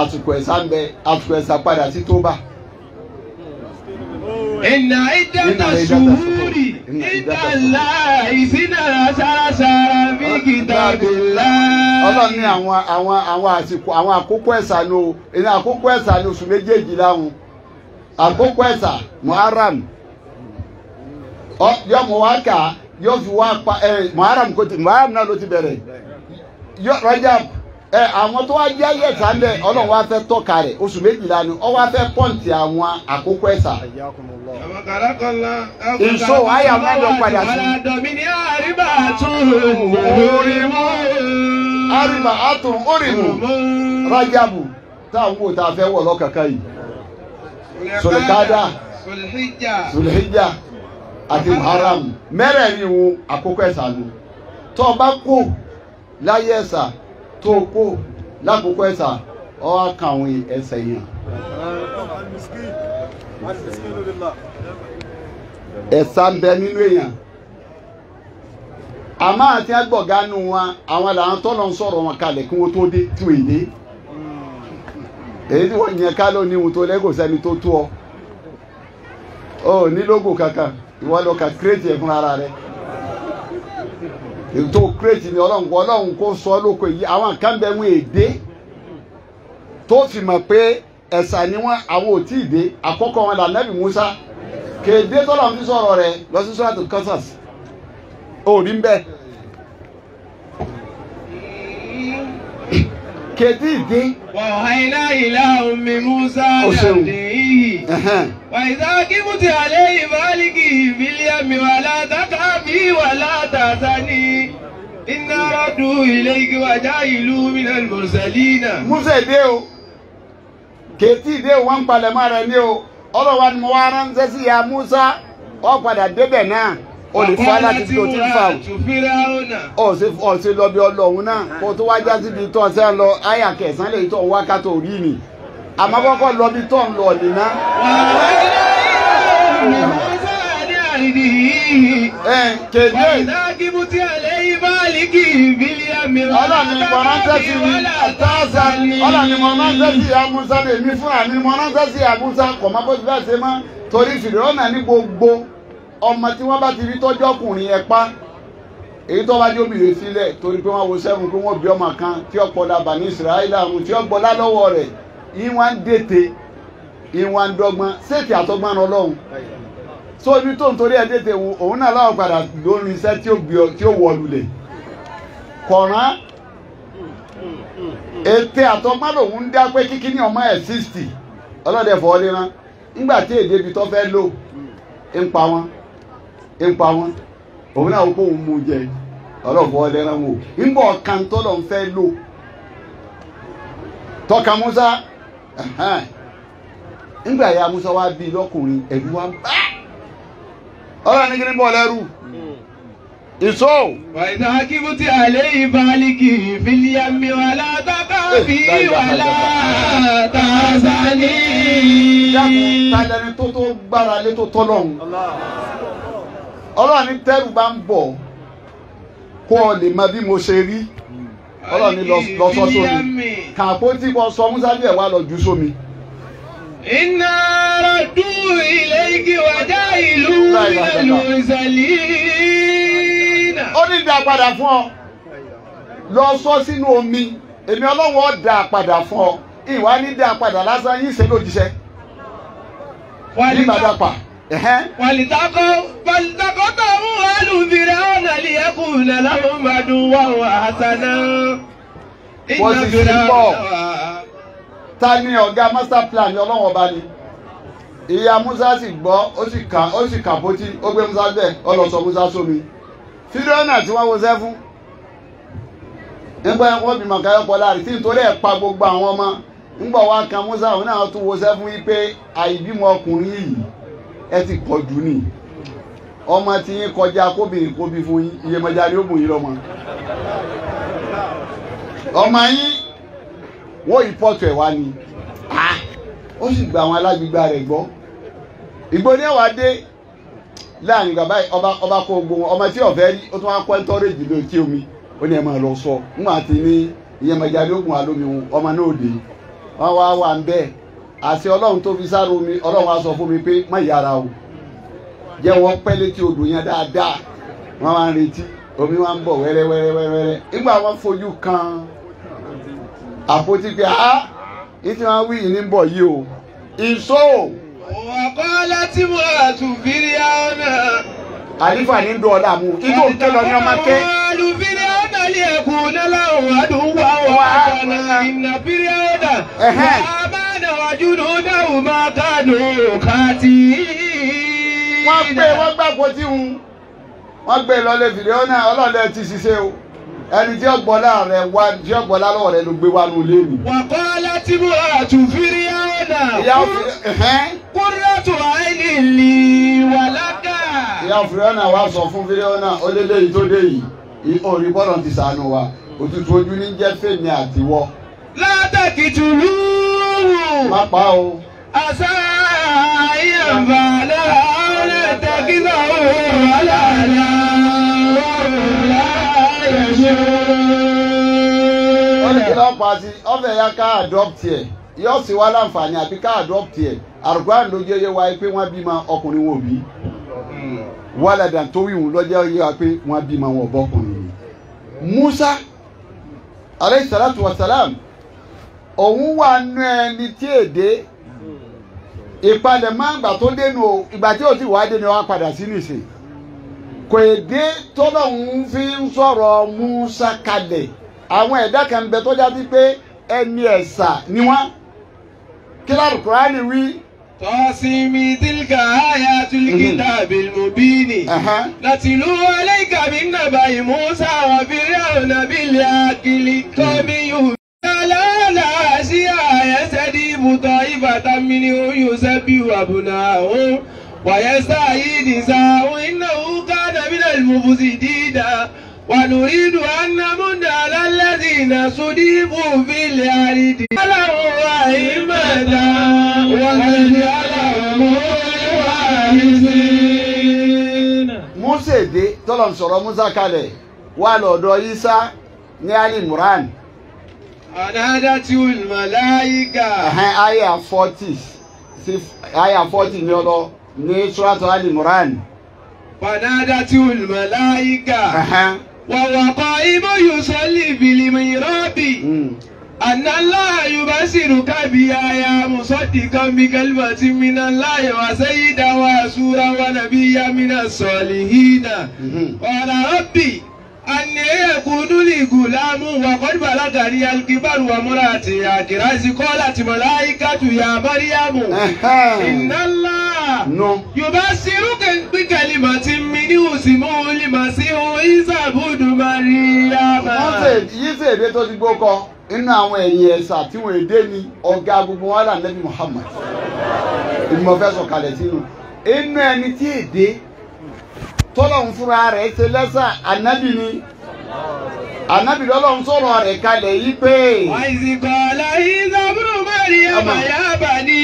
àsìkò ẹ̀sà ń bẹ àsìkò ẹ̀sà padà sí Tóbà. Inna iddata shuhuri inda Allahi sinara sarasara fi kitabillah. Ọlọ́run ní àwọn àsìkò àwọn àkókò ẹ̀sà ní o ìní àkókò ẹ̀sà ní oṣù méjèèjì láwọn àkókò ẹ̀sà Muharram yọ mọ wá kà yóò fi wá pa Muharram kò tí Muharram náà ló ti bẹ̀rẹ̀ Rajab àwọn tó wá jẹ́ ayé ẹ̀sà ń bẹ̀ Ọlọ́run wá fẹ́ tọ́ka rẹ̀ oṣù méjìlá ni ọ wá fẹ́ pọ́ǹtì àwọn àkókò ẹ̀sà. Ìṣó àyà máa lọ padà sí. Àrìbà àtùn òrìmù Rajabu táwọn wò tá a fẹ́ wọ̀ lọ́kàkà yìí. Sùlùkádà Sùlùhíjà àti Muharram mẹ́rẹ̀ẹ̀rin wo àkókò ẹ̀sà ni. Tó o bá kó láyé ẹ̀sà tó kó lákòókò ẹ̀sà ọ wá kan àwọn ẹ̀sẹ̀ yẹn. ẹ̀sà ń bẹ nínú èèyàn àmọ́ àti ẹgbọ̀gánú wọn àwọn làwọn tọ́lọ̀ ń sọ̀rọ̀ wọn kalẹ̀ kí wọ́n tó dé tí wọ́n dé èyí tí wọ́n yẹn ká ló ní ohun tó lẹ́gò sẹ́ni tó tó ọ ní lógò kankan ìwọ lọ ka kírètì ẹ̀ fún ara rẹ̀ ètò kírètì ni ọlọ́run kó sọ lóko yìí àwọn kan bẹ wọn èdè tó fi mọ̀ pé ẹ̀sà ni wọ́n àwọn ò tí ì dé àkọ́kọ́ wọn là Nábì Musa kéde tọ́lọ̀ fi sọ̀rọ̀ rẹ̀ lọ sí Suratul Qasas ò rí ń bẹ́ẹ̀ kéde ìdé. وأوحينا إلى أم موسى نهديه وإذا كبت عليه فألقيه في اليم ولا تخافي ولا تحزني إنا ردوا إليك وجعلوه من المرسلين. Musa èdè o kéde ìdé o wọ́n ń palẹ̀ mọ́ rẹ̀ ní o ọlọ́wà ni mo wá ránṣẹ́ sí ya Musa ọ padà débẹ̀ náà o lè fa láti tó tí ń fa o ọ̀sẹ̀ lọ bí ọlọ́run náà kó tó wájá síbi tó ṣe ń lọ àyà kẹsàn-án lè tó wákàtí orí mi àmọ́ kọ́kọ́ lọ bí tó ń lọ ọ̀dì náà. kéde ọlọ́ni mo ránṣẹ́ sí mi ọlọ́ni mo ránṣẹ́ sí ya Musa lè mí fúnra mi mo ránṣẹ́ sí ya Musa kọ̀ mọ́ bó ti fẹ́ ṣe mọ́ torí Fìràwọ́nà ní gbogbo ọmọ tí wọ́n bá ti rí tọ́jú ọkùnrin ẹ̀ pa èyí tó bá jẹ́ obìnrin sílẹ̀ torí pé wọ́n wo sẹ́fún pé wọ́n bí ọmọ kan tí ọ̀pọ̀ dàbà ní Ísírẹ́lì àwọn tí ó gbọ́lá lọ́wọ́ rẹ̀ ìwọ̀n ń dètè ìwọ̀n ń dọ́gbọ́n séèkì àtọ́gbọ́n Ọlọ́run so ibi tó ń torí ẹ̀ dètè òun náà láwọn padà lórí iṣẹ́ tí ó wọ̀ lulẹ̀ kọ̀ọ̀rán ètè àtọ́gbọ́n lòun ń dá pé kíkí ní ọmọ ẹ̀ 60 ọlọ́dẹ fọ́ lé rán nígbà tí èdè ibi tó fẹ́ lò ń pa wọn òun náà kó òun mú jẹ ọlọ́fọ́ ọlẹ́rán wò nígbà ọ̀kan tọ́lọ̀ ń fẹ́ lò tọ́ka Musa nígbà ya Musa wá bí lọ́kùnrin ẹ̀rù wá bá ọlọ́run ní kí ní bọ́ lẹ́rù ìṣó. وإذا كبت عليه بالك في اليم ولا تخافي ولا تحزني. dákun tálẹ́ni tó gbára lé tó tọ́lọ́hún. ọlọ́run ní tẹ́rù bá ń bọ̀ kó o lè mọ bí mo ṣe rí. ọlọ́run ní lọ sọ sómi kàpó tí mo sọ musa díẹ̀ wá lọ jù sómi. إنا ردوا إليك وجاعلوا من المرسلين. ó ní dá padà fún ọ lọ sọ sínú omi èmi ọlọ́run ó dá padà fún ọ ìwà ní dá padà lásán yín ṣe lójíṣẹ́ ní bàdàpà. فالتقطه آل فرعون ليكون لهم عدوا وحسنا. wọ́n ti fi pọ̀ ta ni ọ̀gá master plan ọlọ́run ọba ni ìyá musa sì gbọ́ ó sì kà bótí ó gbé musa bẹ́ẹ̀ ó lọ sọ musa sómi fídíọ́nà tí wọ́n wo sẹ́ fún nígbà wọ́n bímọ káyọ̀pọ̀ láàrin tí nítorí ẹ̀ pa gbogbo àwọn ọmọ nígbà wá kan musa òun náà tún wo sẹ́ fún yí pé àìbímọ ọkùnrin yìí ẹ ti pọ̀ jù ní ọmọ tí yín kọjá kóbìnrin kóbi fún yín iyemọja ni ó bùn yín lọ́mọ ọmọ yín wọ́n ìpọ́tù ẹ̀ wá ni ó sì gba àwọn alágbègbè rẹ̀ gbọ́ ìgbó ní ẹ̀wà dé láàrin bàbá ọba kó gbogbo wọn ọmọ tí ọ̀fẹ́ rí ó tún wá pọ́ ńtọ́rẹ́jì ló tí omi ó ní ẹ̀ máa lọ sọ nígbà tí ní iyemọja ni ó bùn wá lómi ọmọ náà dé wọ́n wá wà ń bẹ́ẹ̀ àṣẹ ọlọ́run tó fi sáré omi ọlọ́run wá sọ fún mi pé má yára o jẹ́ wọ́n pẹ́ létí odò yẹn dáadáa wọ́n wá ń retí omi wá ń bọ̀ wẹ́rẹ́wẹ́rẹ́wẹ́rẹ́ nígbà wọ́n fojú kan àpótí pé ìtí wọn wí ní bọ̀ yìí o ìṣó. وقالت امرأة فرعون. àlífà ní dùn ọ̀la mu inú òkè lọ ní ọmọ ké. قال فرعون ليكون له عدوا وحسنا إن فرعون وهامان وجنودهما كانوا خاطئين. wọ́n gbá àpótí wọn wọ́n gbé lọ lé Fíráúnà ọlọ́dẹ ti ṣiṣẹ́ o ẹni tí ọgbọ́lá rẹ̀ wá tí ọgbọ́lá lọ́wọ́ rẹ̀ ló gbé wá nù lé mi. وقالت امرأة فرعون قرة عين لي ولك. ìyá Fíráúnà wá sọ fún Fíráúnà ó lé léyìí tó dé yìí orí bọ́lọ̀ ti sànù wa òtútù ojú ní jẹ́ fèmí àtiwọ́. لا تقتلوه. má pa o. عسى أن ينفعنا أو نتخذه ولدا وهم لا يشعرون. ó ní kí lọ́ọ́ pa sí ọ̀fẹ́ ya ká adopt ẹ̀ yóò sì wá láǹfààní àbí ká adopt ẹ̀ àrùkọ́rán ló jẹ́ yé wa pé wọ́n bímọ ọkùnrin wọn ò bí wàlàdà tó wíwùn lọ́jọ́ yé wa pé wọ́n bímọ wọn ò bọ́kùnrin yìí. Musa aleyhi salatu wa salam òun wà nú ẹni tí èdè ìpalẹ̀mọ́ àgbà tó dénú o ìgbà tí ò sì wá dénú wa padà sí nìsín kò èdè tọ́lọ́hún fi ń sọ̀rọ̀ Musa kalẹ̀ àwọn ẹ̀dá kan bẹ tó jáde pé ẹni ẹ̀sà ni wọ́n kí l'Al-Qur'ani wí. Tasimi tilka ayatul kitabil mubini. Natilu alayka min naba'i Musa wa Fir'auna bil haqqi qawmin yu'minuna la yastadibu ta'ifatan minhum yusabbihu abna'ahum wa yastahyi nisa'ahum innahu kana minal mufsidin. ونريد أن نمن على الذين صدقوا في الأرض ولهم أئمة ونجعلهم الوارثين. Mósè dé tọ́lọ̀ ń sọ̀rọ̀ Musa kalẹ̀ wà lọ́dọ̀ Isa ní Ali Imran. Anadatu al-malaika. Aya 40 ní ọlọ ní Suratu Ali Imran. Anadatu al-malaika. وهو قائم يصلي في المحراب أن الله يبشرك بآية مصدقا بكلمة من الله وسيدا وسورا ونبيا من الصالحين قال ربي أني يكون لي غلام وقد بلغني الكبر وامرأتي عاقرة قالت ملائكة يا مريم إن الله يبشرك بكلمة منه اسمه المسيح عيسى ابن مريم. yìí ṣe èdè tó ti gbó kọ inú àwọn ẹ̀yìn ẹ̀sà tí wọ́n èdè ni ọ̀gá gbogbo wọn là Nábì Muhammad ìmọ̀ fẹ́ sọ kalẹ̀ sínú inú ẹni tí èdè tọ́lọ́hún fúnra rẹ̀ ṣe lẹ́sà ànábì ni ànábì lọ́lọ́hún sọ̀rọ̀ rẹ̀ kalẹ̀ yí pé. àìsíkọ̀ láyé sábúrú Maryam ya bani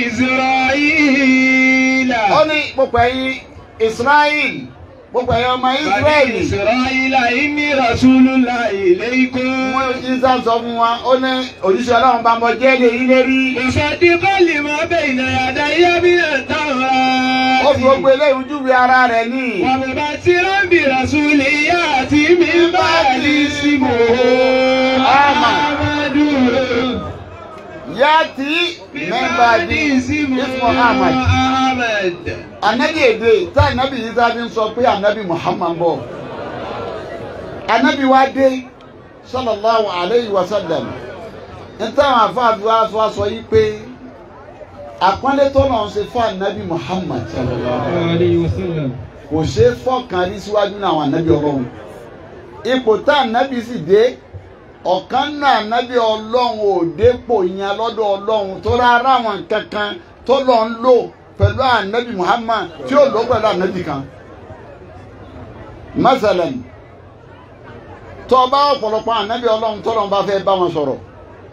Israila. ó ní gbogbo ẹ̀yin Israel gbogbo ẹ̀yin ọmọ Israẹli. Israila inni rasulullahi ilaykum. wọ́n Ìsá sọ fún wa ó ní òjíṣẹ́ Ọlọ́run bá mọ jẹ́ lè ilé rí. musaddiqan lima bayna yadayya minat tawrat. ó fi gbogbo eléyìí júwe ara rẹ̀ ní. wa mubashiran bi rasulin ya'ti min ba'di ismuhu Ahmadu. yàtì mẹ́mbà di ismu Ahmad. anabi èdè tá anabi Ìsá fi ń sọ pé anabi Muhammad bọ̀. anabi wa dé sallallahu alayhi wa sallam. níta àwọn afáàfin wa sọ yìí pé àpọ́nlé tó náà ń ṣe fún anabi Muhammad sallallahu alayhi wa sallam kò ṣe é fọkàn rí síwájú náà àwọn anabi Ọlọ́run. ipò tá anabi sì dé ọ̀kan náà nábì Ọlọ́run ò dépò yẹn lọ́dọ̀ Ọlọ́run tó rárá àwọn kankan tó lọ ń lò pẹ̀lú ànábì Muhammad tí ó lò pẹ̀lú ànábì kan. masalan tó bá ọ̀pọ̀lọpọ̀ ànábì Ọlọ́run tó lọ́n bá fẹ́ bá wọn sọ̀rọ̀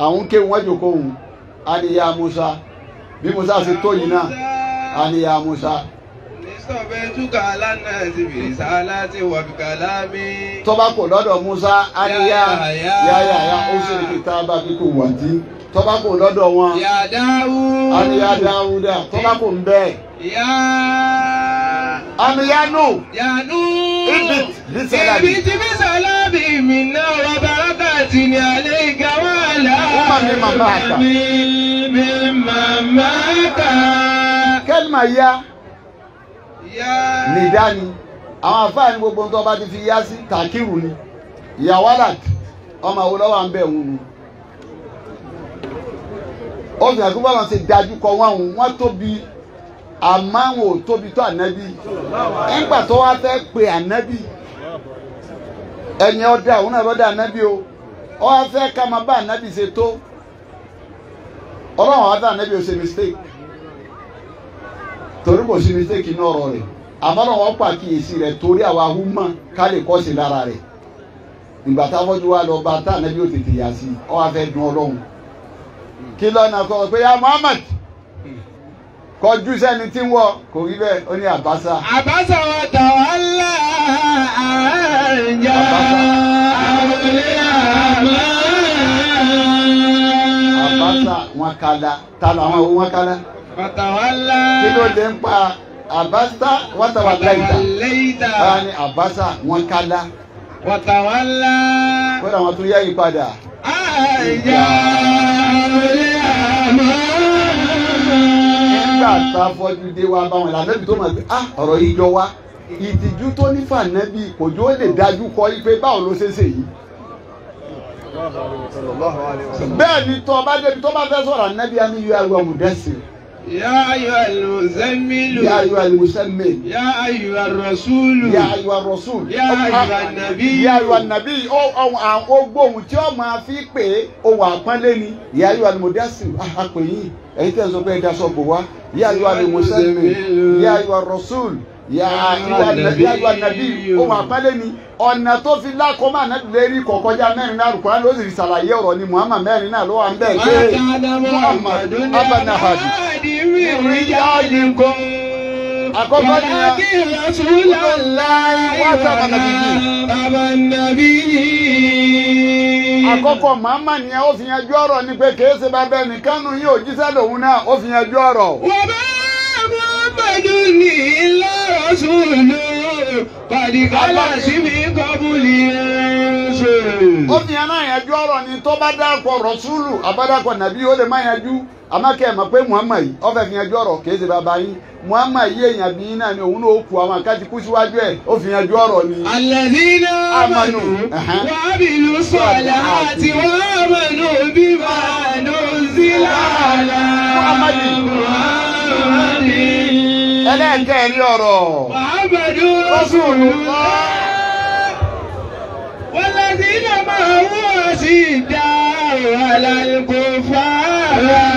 àwọn kéwù wọ́n jòkó òun àníyá Musa bí Musa ṣe tó yìí náà àníyá Musa. tọ́ba kò lọ́dọ̀ Musa àníyá yáyà ó ṣe kìtà bá kíkó wàdí tọ́ba kò lọ́dọ̀ wọn àníyá Dáúdà tọ́ba kò ń bẹ́ẹ̀ àníyá nù ibi tí bí sálábì mi náà wà bárakàtì ní alẹ́ ìgbàwọ́ àlá mi màmá kà. kẹ́lìmà yá nìdání àwọn àfáàní gbogbo tó bá ti fi yá sí tàkìrù ni ìyàwálàt ọmọ àwọn olówó à ń bẹ̀ wọn nu ó fi hàn kí wọ́n ti dájú kọ wọ́n tóbi àmọ́ àwọn ò tóbi tó ànábì nígbà tó wá fẹ́ pe ànábì ẹ̀yìn ọ̀dà òun náà lọ́dà ànábì o ó wá fẹ́ ká máa bá ànábì ṣe tó ọlọ́run wá dá ànábì ó ṣe mistake torí kò sí mistake inú ọ̀rọ̀ rẹ̀ àbálọ̀ wọn pàkíyèsí rẹ̀ torí àwa húmọ̀ ká lè kọ́ sí lára rẹ̀ ìgbà táfọ́jú wa lọ bá tá ànábì ó tètè yà sí ọ wá fẹ́ dùn ọlọ́run kí lọ́nà kọ́ pé ya Muhammad kọjú sẹ́ni tí ń wọ̀ kò rí bẹ́ẹ̀ ó ní àbáṣà. àbáṣà wa tà wá ńlá àjà àwòlé àmà. àbáṣà wọn kala ta làwọn owó wọn kala. Wàtàwálá. kí ló dé ń pa àbáṣà wàtàwálẹ́yìntà. ara ní àbáṣà wọn kala. Wàtàwálá. kódà wọn tún yá yí padà. àjà àwòlé àmà. nígbà tá a fọ́jú dé wá báwọn ìlànà ibi tó máa gbé ọ̀rọ̀ yìí jọ wá ìtìjú tó ní fànẹ́bí kò jó lè dájú kọ ipe báwo ló ṣe ṣe yìí. bẹ́ẹ̀ ni tó bá débi tó bá fẹ́ sọ̀rọ̀ ànábì àmì yóò ayọ̀ mùdẹ́sì. yá ayọ̀ al-muzammilu. yá ayọ̀ al-muzammil. yá ayọ̀ ar-rasulu. yá ayọ̀ ar-rasul. yá ayọ̀ an-nabi. yá ayọ̀ an-nabi ó gbóhùn tí ó máa fi pè é ohun àpọ́nlé ni yá ayọ̀ al-mudẹ́sì àpè yìí èyí tẹ̀ ń sọ pé ẹ daṣọ bò wá yá ayọ̀ al-muzammil yá ayọ̀ ar-rasul yá ayọ̀ an-nabi ohun àpọ́nlé ni ọ̀nà tó fi lákọ́ máa náà lè rí kọ̀kọ́já mẹ́rin náà rùkọ́ ló sì ṣàlàyé ọ̀rọ̀ ni Muhammad mẹ́rin náà ló wà ń bẹ̀ pé Muhammad abanahadi àkọ́kọ́ ni àkọ́kọ́ Muhammad ni ó fi yanjú ọ̀rọ̀ ni pé kìí ṣe bàbá ẹnìkan nù yín òjíṣẹ́ lòun náà ó fi yanjú ọ̀rọ̀. wọ́n bá Muhammadu ní ilé rasulu kọ̀dìkálà síbi kọ́bùlì ẹ̀ṣẹ̀. ó fi yan náà yanjú ọ̀rọ̀ ni tó bá dákọ̀ rọ̀ṣúlù àbádàkọ̀ nàbí ó lè má yanjú amákẹ́ ẹ̀ mọ̀ pé Muhammad yìí ó fẹ́ fi yanjú ọ̀rọ̀ kìí ṣe bàbá yín Muhammad yìí èèyàn bí yín náà ni òun náà ó kú àwọn àkájì kú síwájú ẹ̀ ó fi yanjú ọ̀rọ̀ ni. alladhina amanu wa abilu salihati wa amanu bima nuzila ala Muhammadin. ẹlẹ́ẹ̀kẹ́rin ọ̀rọ̀. Muhammadu rasulullah walladhina ma'ahu ashidda'u 'alal kuffari.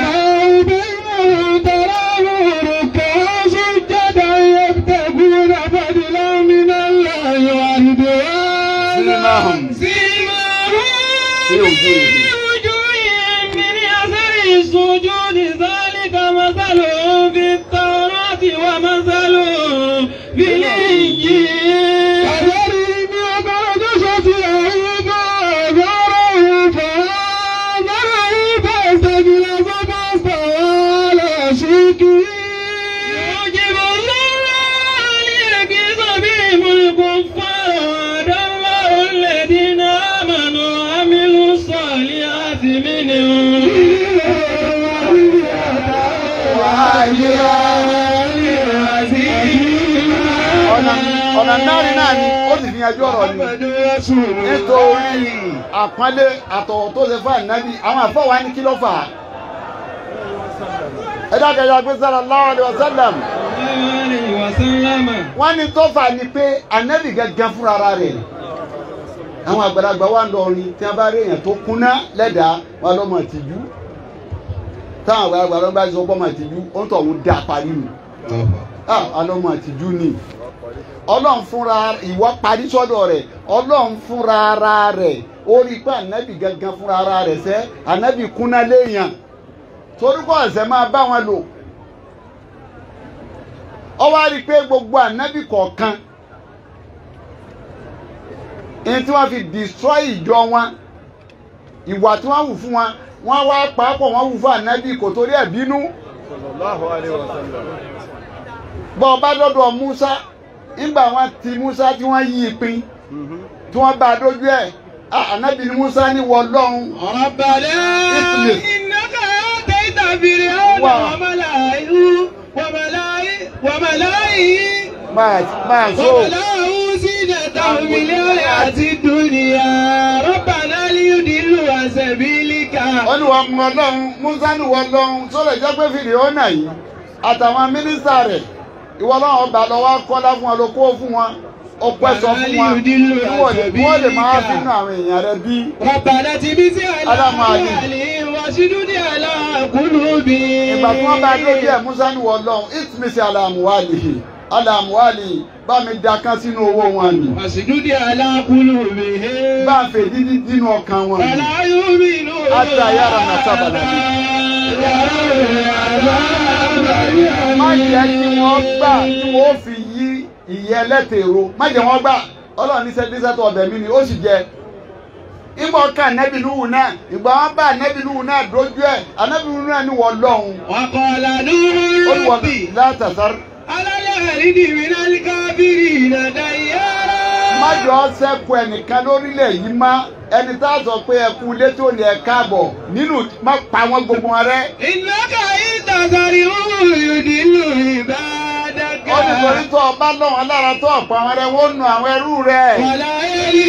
من أثر السجود ذلك مثل في التوراة ومثل في الإنجيل كذلك أخرج شطره فأزره فاستغلظ فاستوى على سوقه يعجب الزراع ليغيظ بهم الكفار الله الذين آمنوا وعملوا الصالحات منهم ọ̀nà mẹ́rin náà ni ó sì fi yanjú ọ̀rọ̀ ni nítorí àpọ́nlé àtọ̀wọ̀ tó ṣe fún ànábì àwọn àfọwà ní kí ló fà á. ẹ dákẹ́jà pé sallallahu alaihi wasallam wọ́n ní tó fà ní pé ànábì gẹ́gẹ́ fúnra rẹ̀ àwọn àgbàlagbà wà ń lọ orin tí wọ́n bá rí èèyàn tó kúnná lẹ́dàá wọn lọ́mọ ìtìjú táwọn àgbàlagbà ló bá sọ bọ́mọ ìtìjú ó ń tọ̀ ń dá parí nù alọ́mọ ìtìjú ni ọlọ́run fúnra ìwọ parí sọ́dọ̀ rẹ̀ ọlọ́run fúnra ara rẹ̀ ó rí pé ànábì gangan fúnra ara rẹ̀ sẹ́ ànábì kúnná léèyàn torúkọ ẹ̀sẹ̀ máa bá wọn lò ọ wá rí pé gbogbo ànábì kọ̀ọ̀kan ẹni tí wọ́n fi destroy ìjọ wọn ìwà tí wọ́n wù fún wọn wọ́n wá pàápọ̀ wọ́n wù fún ànábì kò torí ẹ̀ bínú. bọ́ ọba dọ́dọ̀ Musa nígbà wọn ti Musa tí wọ́n yí ìpín tí wọ́n bá dójú ẹ̀ ànábì ni Musa ní wọ lọ́hùn. Rabbana innaka ataita fir'auna wa mala'ahu máa so. fil hayati dunya Rabbana liyudillu an sabilika. wọ́n ní wọ́n mú ọlọ́run Musa ní wọ́n lọ́hùn sọ́lẹ̀ jẹ́ pé Fíráúnà yìí àtàwọn mínísítà rẹ̀ ìwọ lọ́wọ́ ọba lọ́wọ́ kọ́lá fún wọn ló kó fún wọn ó pẹ́ sọ fún wọn wọ́n lè máa bínú àwọn èèyàn rẹ bí. Rabbana tibisi ala wasidudi ala qulubi. ìgbà tí wọ́n bá dójú ẹ̀ Musa ní wọ́n lọ́hùn itmisi ala amwalihi bá mi da kan sínú owó wọn ni. wasidudi ala qulubi. bá ń fè dídí dínú ọkàn wọn ni. àtàyàrá nà sábàlá ni. má jẹ́ kí wọ́n gbà tí wọ́n fi yí ìyẹ́ ẹlẹ́tẹ̀ẹ̀rọ má jẹ́ wọ́n gbà ọlọ́run ní sẹ́tọ̀ ọbẹ̀ mi ni ó sì jẹ́ ìgbà ọkà nẹ́bí lúwù náà ìgbà wọn bá nẹ́bí lúwù náà dójú ẹ̀ anẹ́bí lúwù náà ní wọ́n lọ́hùn. wàkọ̀ọ̀lá dúró bí látàtàr. alálẹ̀ àrídì mìíràn ní kábírì ìnàdà yára. má jọ sẹ́kù ẹnìkan lórílẹ̀ yìí má ẹni tá a sọ pé ẹkú létí òní ẹ káàbọ̀ nínú má pa wọn gbogbo wọn rẹ. ìnáka ìtàkàrí òun ìdílù ìbádàkà. ó ní torí tó ọba lọ́wọ́ lára tó ọ̀pọ̀ àwọn rẹ wọ́n nu àwọn ẹrú rẹ. wàlá ẹ̀rí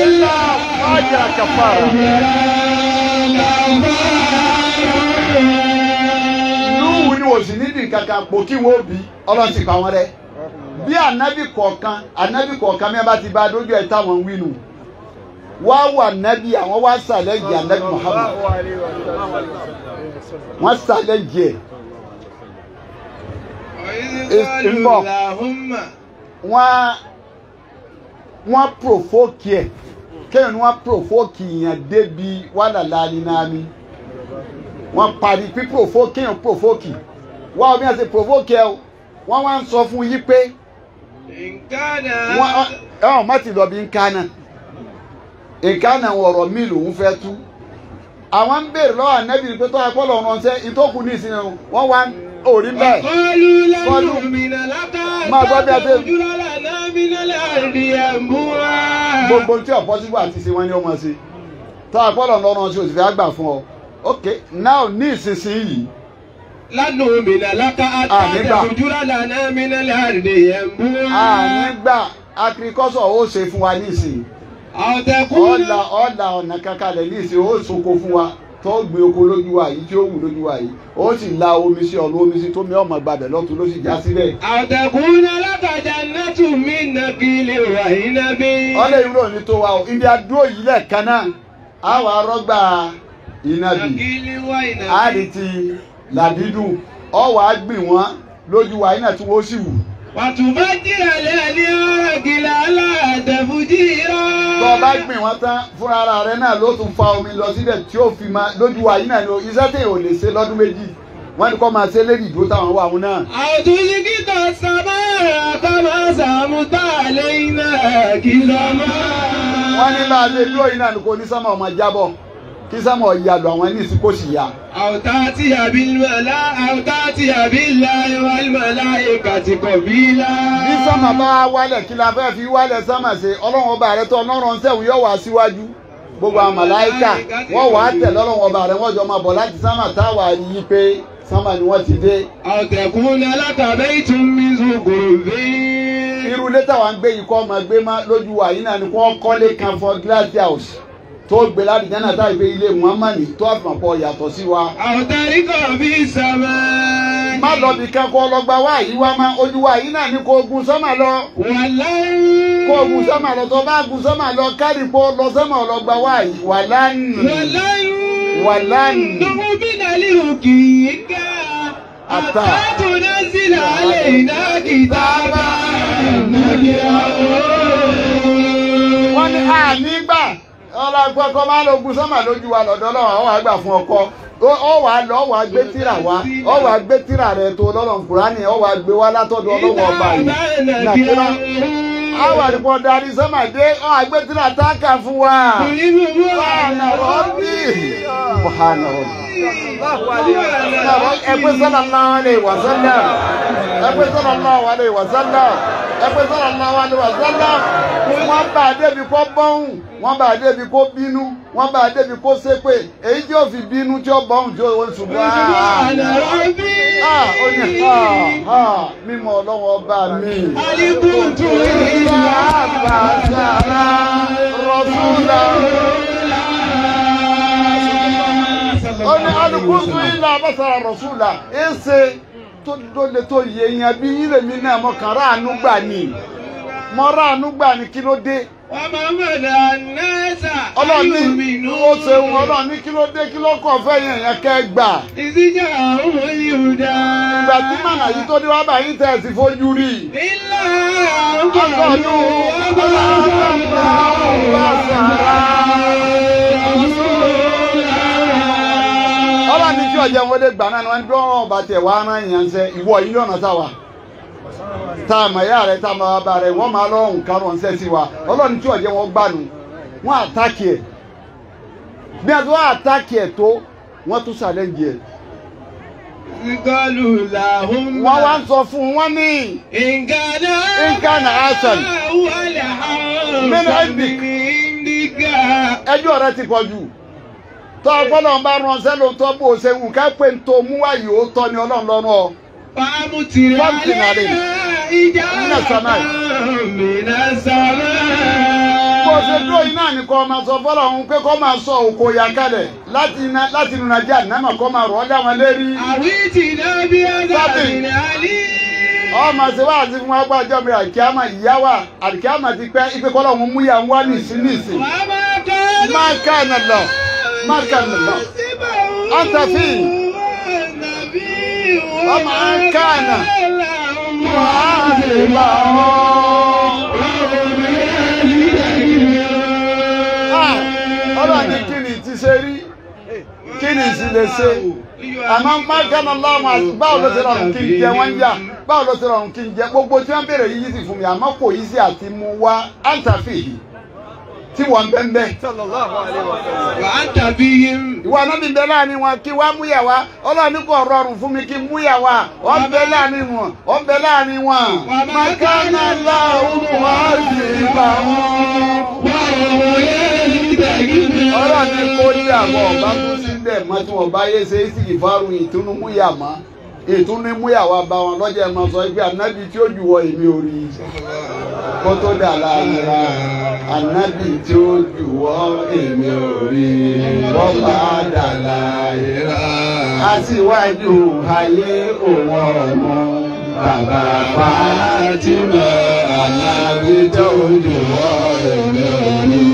ìlà ọjà kàfàrà. lúwù ni òsì nídìí kankan pò kí wọ́n bí ọlọ́sìn pa wọn rẹ. bí ànábì kọ̀ọ̀kan mi bá ti bá dójú ẹ̀ táwọn ń wí nù. wá wà nábì àwọn wá sàlẹ̀jì ànábì Muhammad wọ́n sàlẹ̀jì ẹ̀ ńbọ̀ wọ́n provoke ẹ̀ kéèyàn ni wọ́n provoke yẹn débi wàlàlá nínú wọ́n parí pí provoke kéèyàn provoke wá omi ẹ̀ ṣe provoke ẹ̀ wọ́n wá ń sọ fún yí pé wọ́n má ti lọ bí nkánà ìkànnà ọ̀rọ̀ mi lòun fẹ́ tú àwọn ń bèèrè lọ́wọ́ ànẹ́bí pé tó akọ́lọ̀ ọ̀rọ̀ ṣe ìtókù ní ìsinmi wọ́n wá orí bẹ́ẹ̀ kọlu máa gbọ́ bí a ṣe gbogbo tí ọ̀pọ̀ sígbà àti ṣe wọ́n ní ọmọ sí tó akọ́lọ̀ ọ̀rọ̀ ṣe òsì fẹ́ àgbà fún ọ ok now ní ìsinsìnyí lánàá òmìnira láká àtàkùjúra lànà mìíràn láàrin ẹ̀mú. ànígbà agriculture ó ṣe fún wa nísìnyí ọ̀la ọ̀nà kankanlẹ̀ ní ìsìn ó soko fún wa tó gbé oko lójú wa yìí tí ó wù lójú wa yìí ó sì la omi sí ọ̀nà omi sí tó mi ọmọ gbàbẹ̀ lọ́tún ló sì já síbẹ̀. àtẹ̀kùn alákàjà nẹ́tù mi nàkìlẹ̀ wà iná bí. ọ̀lẹ́ ìwúrò ní tó wa o ibi adúró yìí lẹ́ẹ̀kan náà á wà rọ́gbà ìnàbì á rí ti làbídùn ọ̀ wà á gbìn wọ́n lójú wa yìí náà tí wọ́n sì wù. wàtúbà jìrà lẹ́ni ọ̀rọ̀ kìlà aláàtẹ̀fùjìrà. tó o bá bá gbìn wọ́n tán fúnra ara rẹ̀ náà ló tún fa omi lọ síbẹ̀ tí ó fi máa lójú wa yìí náà ni iṣẹ́ tí ò lè ṣe lọ́dún méjì wọ́n ní kó máa ṣe lédi ìdúró táwọn wà wọn náà. àtúnṣe kíkọ sábà àtàwọn sàmúta lẹ́yìn náà kí sọmọ. wọ́n ní bá a lè dúró yìí náà ni kò ní sọ́mọ ọmọ jábọ̀ kí sọ́mọ ìyàlú àwọn ẹni ìsìnkú sì yá. àwòtáàtì àbílà ìwàlùmọ̀lá ìkàtìkọ̀ bílà. bí sọ́mọ bá wálẹ̀ kí la fẹ́ fi wálẹ̀ sọ́mọ ṣe ọlọ́run ọba rẹ̀ tó ọlọ́run sẹ́wọ̀n yóò wá síwájú gbogbo àwọn màláíkà wọ́n wà á tẹ̀lé ọlọ́run ọba rẹ̀ wọ́n jọ máa bọ̀ láti sọ́mọ táwa yí pé sọ́mọ ni wọ́n ti dé. àwòtẹ̀kùn alákàbẹ́ ìtumí zogoro bí. irú ilé táwa ń gbé yìí kọ́ ọmọ gbé má lójú wa yìí náà ni wọ́n kọ́lé kan fún glass house tó gbé láti jẹ́nà táyì pé ilé muhammadu tó àfàpọ̀ yàtọ̀ sí wa. àwòtẹ́ríkọ̀ bí sàmà. má lọ bí kẹ́kọ̀ọ́ lọ́gbà wá yìí wá má ojú wa yìí náà ni kò gun sọ́mà lọ. wàláhì. kò gun sọ́mà lọ tó bá gun sọ́mà lọ kárìpọ̀ lọ sọ́mà ọlọ́gbà wá yìí wàláhì. wàláhì. nùmú bí nàlí òkì yìí ká. àtà. àtúndà sílẹ̀ alẹ́ iná kìtàbà. wọ́n ní ànígbà ọlọ́gbọ́n kọ́ máa lọ gun sọ́mà lójú wa lọ́dọ́ lọ́wọ́ àwọn àgbà fún ọkọ ọ wà lọ ọ wà gbé tírà wá ọ wà gbé tírà rẹ tó lọ́lọ́run Kùránì ọ wà gbé wá látọ̀dọ̀ ọlọ́wọ́ ọba yìí nàkírà àwọn àdìpọ̀ darí sọ́mà dé ọ wà gbé tírà táàkà fún wa. ẹgbẹ́ sallallahu alaihi wasallam ẹgbẹ́ sallallahu alaihi wasallam ẹgbẹ́ sallallahu alaihi wasallam wọ́n bá a débi kó bọ́hùn wọ́n bá a débi kó bínú wọ́n bá a débi kó ṣépè èyí tí ó fi bínú tí ó bọ́hùn tí ó ṣùgbọ́n ó ní mímọ́ ọlọ́wọ́ bá mi. alikutu ìlà àbàṣàrà rọ̀ṣúlà. ó ní alikutu ìlà àbàṣàrà rọ̀ṣúlà ẹ̀ ṣe tó lè tó yẹ yẹn bí ilé mi náà mo kàn ráàánú gbà ní mo ráàánú gbà ní kí ló dé. ọlọ́ọ̀ni ó ṣeun ọlọ́ọ̀ni kí ló dé kí ló kọ̀ fẹ́ yẹn yẹn kẹ́ gbà. ìsíjà òun yìí dá. ìgbà tí màmá yìí tó dé wá bá yín tẹ̀ sí fojú rí. ilé ọgọ́dún ọlọ́ọ̀ni tí ọjà wọn lè gbà náà ni wọ́n ń dún ọba tẹ̀ wá rán ìyàn ṣe ìwọ yìí lọ́nà táwa. tá a mọ̀ ẹ̀yà rẹ̀ tá a mọ̀ bàbá rẹ̀ wọ́n máa lọ́ nǹkan rọ̀ ṣẹ́ sí wa ọlọ́ọ̀ni tí ọjà wọn gbànú wọ́n àtàkì ẹ̀ bí wọ́n wá àtàkì ẹ̀ tó wọ́n tún ṣàlẹ́ǹjì ẹ̀. wọ́n wá ń sọ fún wọn ní. ìkànnà hasan ẹjọ́ rẹ ti pọ̀ jù tọ́ ọgbọ́dọ̀ ń bá ránṣẹ́ ló tọ́ bó ṣe wù ká pé ń tó mú wáyé ó tọ́ ni ọlọ́run lọ́rùn ọ. pọ́ǹtì nàlẹ́ nínú sàmáì. bó ṣe dúró iná ni kò máa sọ fọ́lọ̀ ọ̀hún pé kó máa sọ òkò yà kalẹ̀ láti inú nàìjíríà náà kó máa rọ̀ ọ́ dá wọn lérí. ọmọ ṣe wá àti fún agbá ọjọ́ mi àkíyàmà ìyáwá àkíyàmà ti pẹ́ ipe kọ́lọ̀ ọ̀hún mú yà ń wá nìsín. má kàn lọ. ما كان الله أنت فيه وما كان معذبا ọlọ́run ní kí ni ti ṣe rí kí ni sì lè ṣe àmọ́ má kánà láwọn báwo ló ṣe rọrùn kí n jẹ wọ́n yá báwo ló ṣe rọrùn kí n jẹ gbogbo tí wọ́n béèrè yìí sì fún mi àmọ́ kò yí sí àti mú wá àǹtàfíì tí wọ́n bẹ́ ń bẹ́. wà á tàbí yín. ìwà náà bí bẹ́ẹ̀ láàrin wọn kí wá múyà wá ọlọ́run ní kò rọrùn fún mi kí múyà wá wọ́n bẹ́ láàrin wọn wọ́n bẹ́ láàrin wọn. màkánà láwùn wá sí ibà wọn. ọlọ́run ní kó ní àbọ̀ ọ̀bá tó sílẹ̀ mọ́ tí wọ́n bá yé ṣe é sì ìfarun ìtúnú múyà mọ́ ìtúnú múyà wá bá wọn lọ́jọ́ ẹ̀ máa sọ pé ànábì tí ó jù wọ èmi ò rí kó tó dà láàyè ànábì tí ó jù wọ́ èmi ò rí wọ́n bá dà láàyè rà. aṣíwájú ayé òun ọmọ bàbá Fátímà ànábì tí ó jù wọ́ èmi ò rí.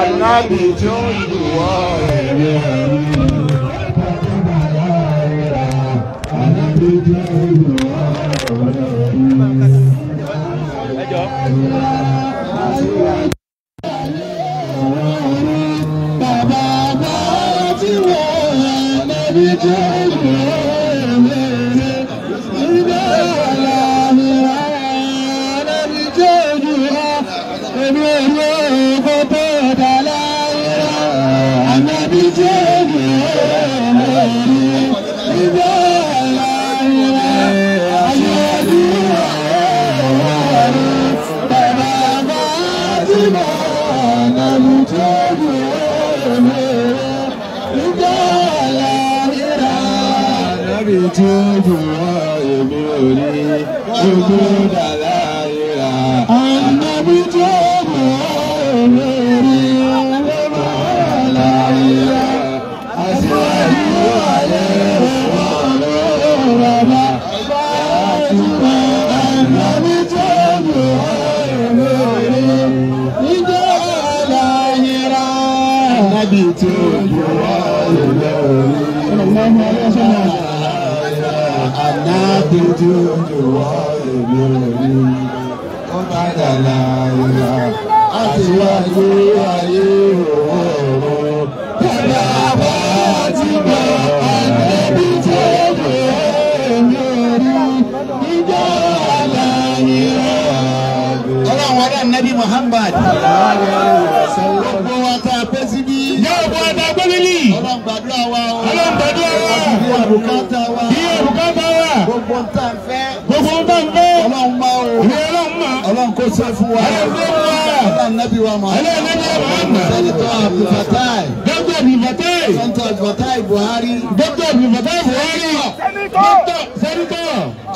ànábì tí ó jù wọ́ èmi ò rí. Ẹjọ́. tí ó jù wọ́n èmi ò rí gbogbo dàda ìrà. Ànábì tí ó jù wọ́n èmi ò rí gbogbo dàda ìrà. Aṣíwájú ayé ọ̀rọ̀ bàbá àtúbà. Ànábì tí ó jù wọ́n èmi ò rí ìjọ àlàyéra. Ànábì tí ó jù wọ́n èmi ò rí. Ànábì tí ó jù wọ́n èmi ò rí. Ó bá dàda ìrà. Aṣíwájú ayé ọ̀rọ̀ bàbá àtúbà. Ànábì tí ó jù wọ́n èmi ò rí ìjọ àlàyéra. Ọlọ́run wọlé Nabi Muhammad. Gbogbo wa ta pé síbí. Yóò bọ́ ọ̀dà gbẹ́lẹ́lì. Ọlọ́run gbàdúrà wa o. Ọlọ́run gbàdúrà wa. Bí àbùkátà wa. Bí àbùkátà wa. Gbogbo ń tà ń fẹ́. Gbogbo ń tà ń fẹ́. Ọlọ́run máa o. Ọlọ́run máa. Ọlọ́run kó ṣe fún wa. Ọlọ́run ṣe fún wa. Ọlọ́run Nabi wa máa. Ọlọ́run Nabi wa máa. Sẹ́nitọ́ Abdulfatai. Dókítà Abdulfatai. Sẹ́nitọ́ Abdulfatai Buhari. Dókítà Abdulfatai Buhari. Sẹ́nitọ́.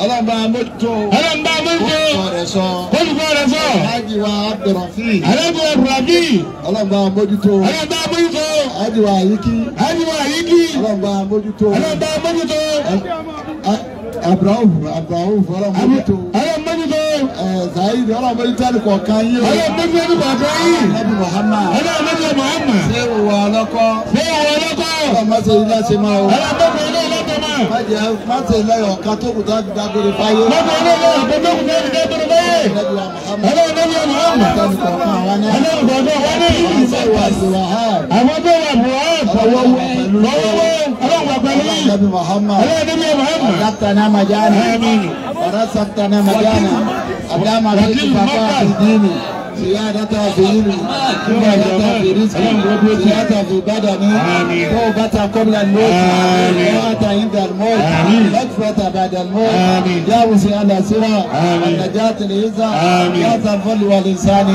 Ọlọ́run bá a mójútó. Ọlọ́run bá a mójútó. Olùkọ́ rẹ̀ sọ. Olùkọ́ rẹ̀ sọ. Alhaji wa Abdulrafi. Alhaji wa Abdulrafi. Ọlọ́run bá a mójútó. Ọlọ́run bá a mójútó. Alhaji wa Ayiki. Alhaji wa Ayiki. Ọlọ́run bá a mójútó. Ọlọ́run bá a mójútó. Abrahu Ọlọ́run mójútó. Ọlọ́run mójútó. Zahid Ọlọ́run mójútó ẹnìkọ̀ọ̀kan yìí. Ọlọ́run mójútó ẹnìkọ̀ọ̀kan yìí. Nabi Muhammad. Ọlọ́run mójútó Muhammad. Ṣé ìwọ ọlọ́kọ́? Ṣé ìwọ ọlọ́kọ́? Ọlọ́run má ṣe ilé ṣe máa o. Ọlọ́run má ṣe ilé ọlọ́kọ́ máa. Má ṣe ilé ọ̀kan tó kù tó ti dágbére fáyé. Má ṣe ilé ọ̀kan tó kù tó ti dágbére fáyé. Ọlọ́run Nabi Muhammad. Ọlọ́run kọ̀ọ̀kan wa ní. Ọlọ́run kọ̀ọ̀kan wa ní. Àwọn tó wà Buhari. Ọlọ́run wà pẹ̀lú yìí. Nabi Muhammad. Ọlọ́run Nabi Muhammad. Ọ̀dàtàná Majana. ورزقتنا مجانا أدام عليك بقاء في ديني زيادة في علمي زيادة في رزقي زيادة في بدني توبة قبل الموت توبة عند الموت مغفرة بعد الموت جاوز على صراط النجاة العزة يا ذا الفضل والإحسان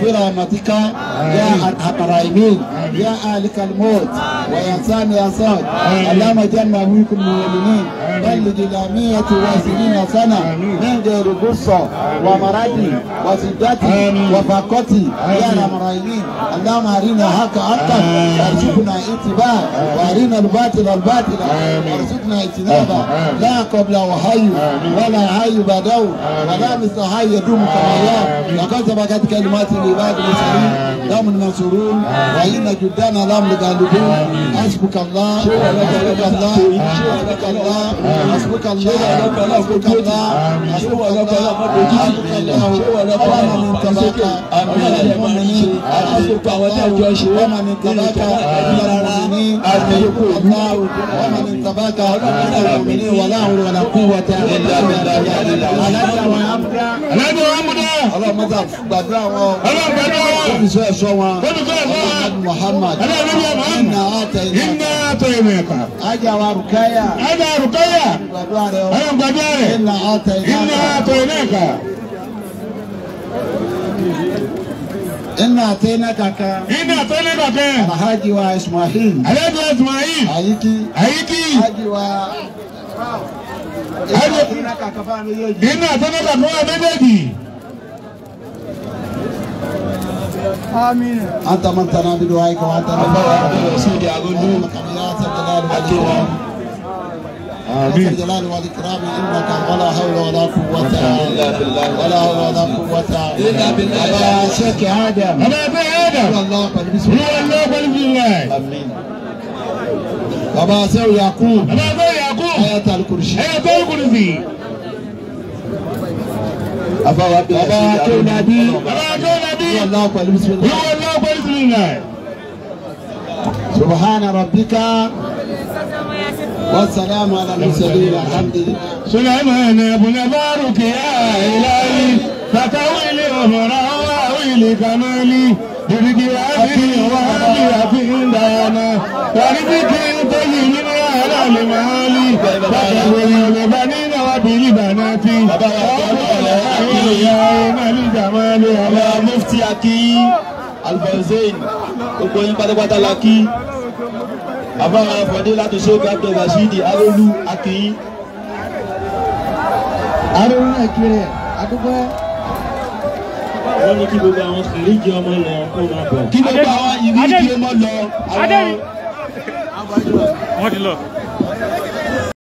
برحمتك يا أرحم الراحمين يا أهلك الموت ويا ثاني يا صاد اللهم اجعلنا منكم المؤمنين بلغ الأمية وسنين سنة من غير غصة ومرض وسدة وفاقتي يا أرحم الراحمين اللهم أرنا حق حقا وارزقنا اتباعه وأرنا الباطل الباطلا وارزقنا اجتنابه لا قبل وحي ولا حي بعده ولا مثل حي يدوم كما يام لقد سبقت كلمات العباد المرسلين لهم المنصورون وإن جدنا لهم الغالبون حسبك الله حسبك الله حسبك الله حسبك الله حسبك الله حسبك الله ومن اتبعك من المؤمنين حسبك الله ومن اتبعك من المؤمنين حسبك الله ومن اتبعك من المؤمنين ولا حول ولا قوة إلا بالله اللهم gbàdúrà wọn olùsọ ẹ̀ṣọ́ wọn Muhammad iná àtẹ̀yìnká ajá wa Rukaya gbàdúrà rẹ iná àtẹ̀yìnká iná àtẹ̀yìnká kan alhaji wa Ismail Ayiki alhaji wa iná àtẹ̀yìnká kan wà méjèèjì. آمين. أنت من تنام بدعائك وأنت من سيدي أقول يا الجلال والإكرام آمين. الجلال والإكرام إنك ولا حول ولا قوة إلا بالله ولا حول ولا قوة إلا بالله. أبا شيخ آدم هو الله بسم الله آمين. أبا سو يعقوب آية الكرسي أبا نبي الله بسم الله سبحان ربك والسلام على المرسلين الحمد لله. سليمان بن بارك يا إلهي فتويل أمره وأويل كمالي برجعتي وأبي دانا ورزق طيب على المالي فتويل بنين وبالبنات يا مال الجمال Ọba Mufti Aki Albazain gbogbo yín pátápátá la kí. Àbá Fọdé láti ṣókè Abdul Rashidi Arolu Akin Arúgbó náà kiri àdúgbò. Wọ́n ní kí gbogbo àwọn kìrìjì ọmọ lọ kó máa bọ̀. Kí gbogbo àwọn ìrírí ọmọ lọ. Wọ́n ti lọ.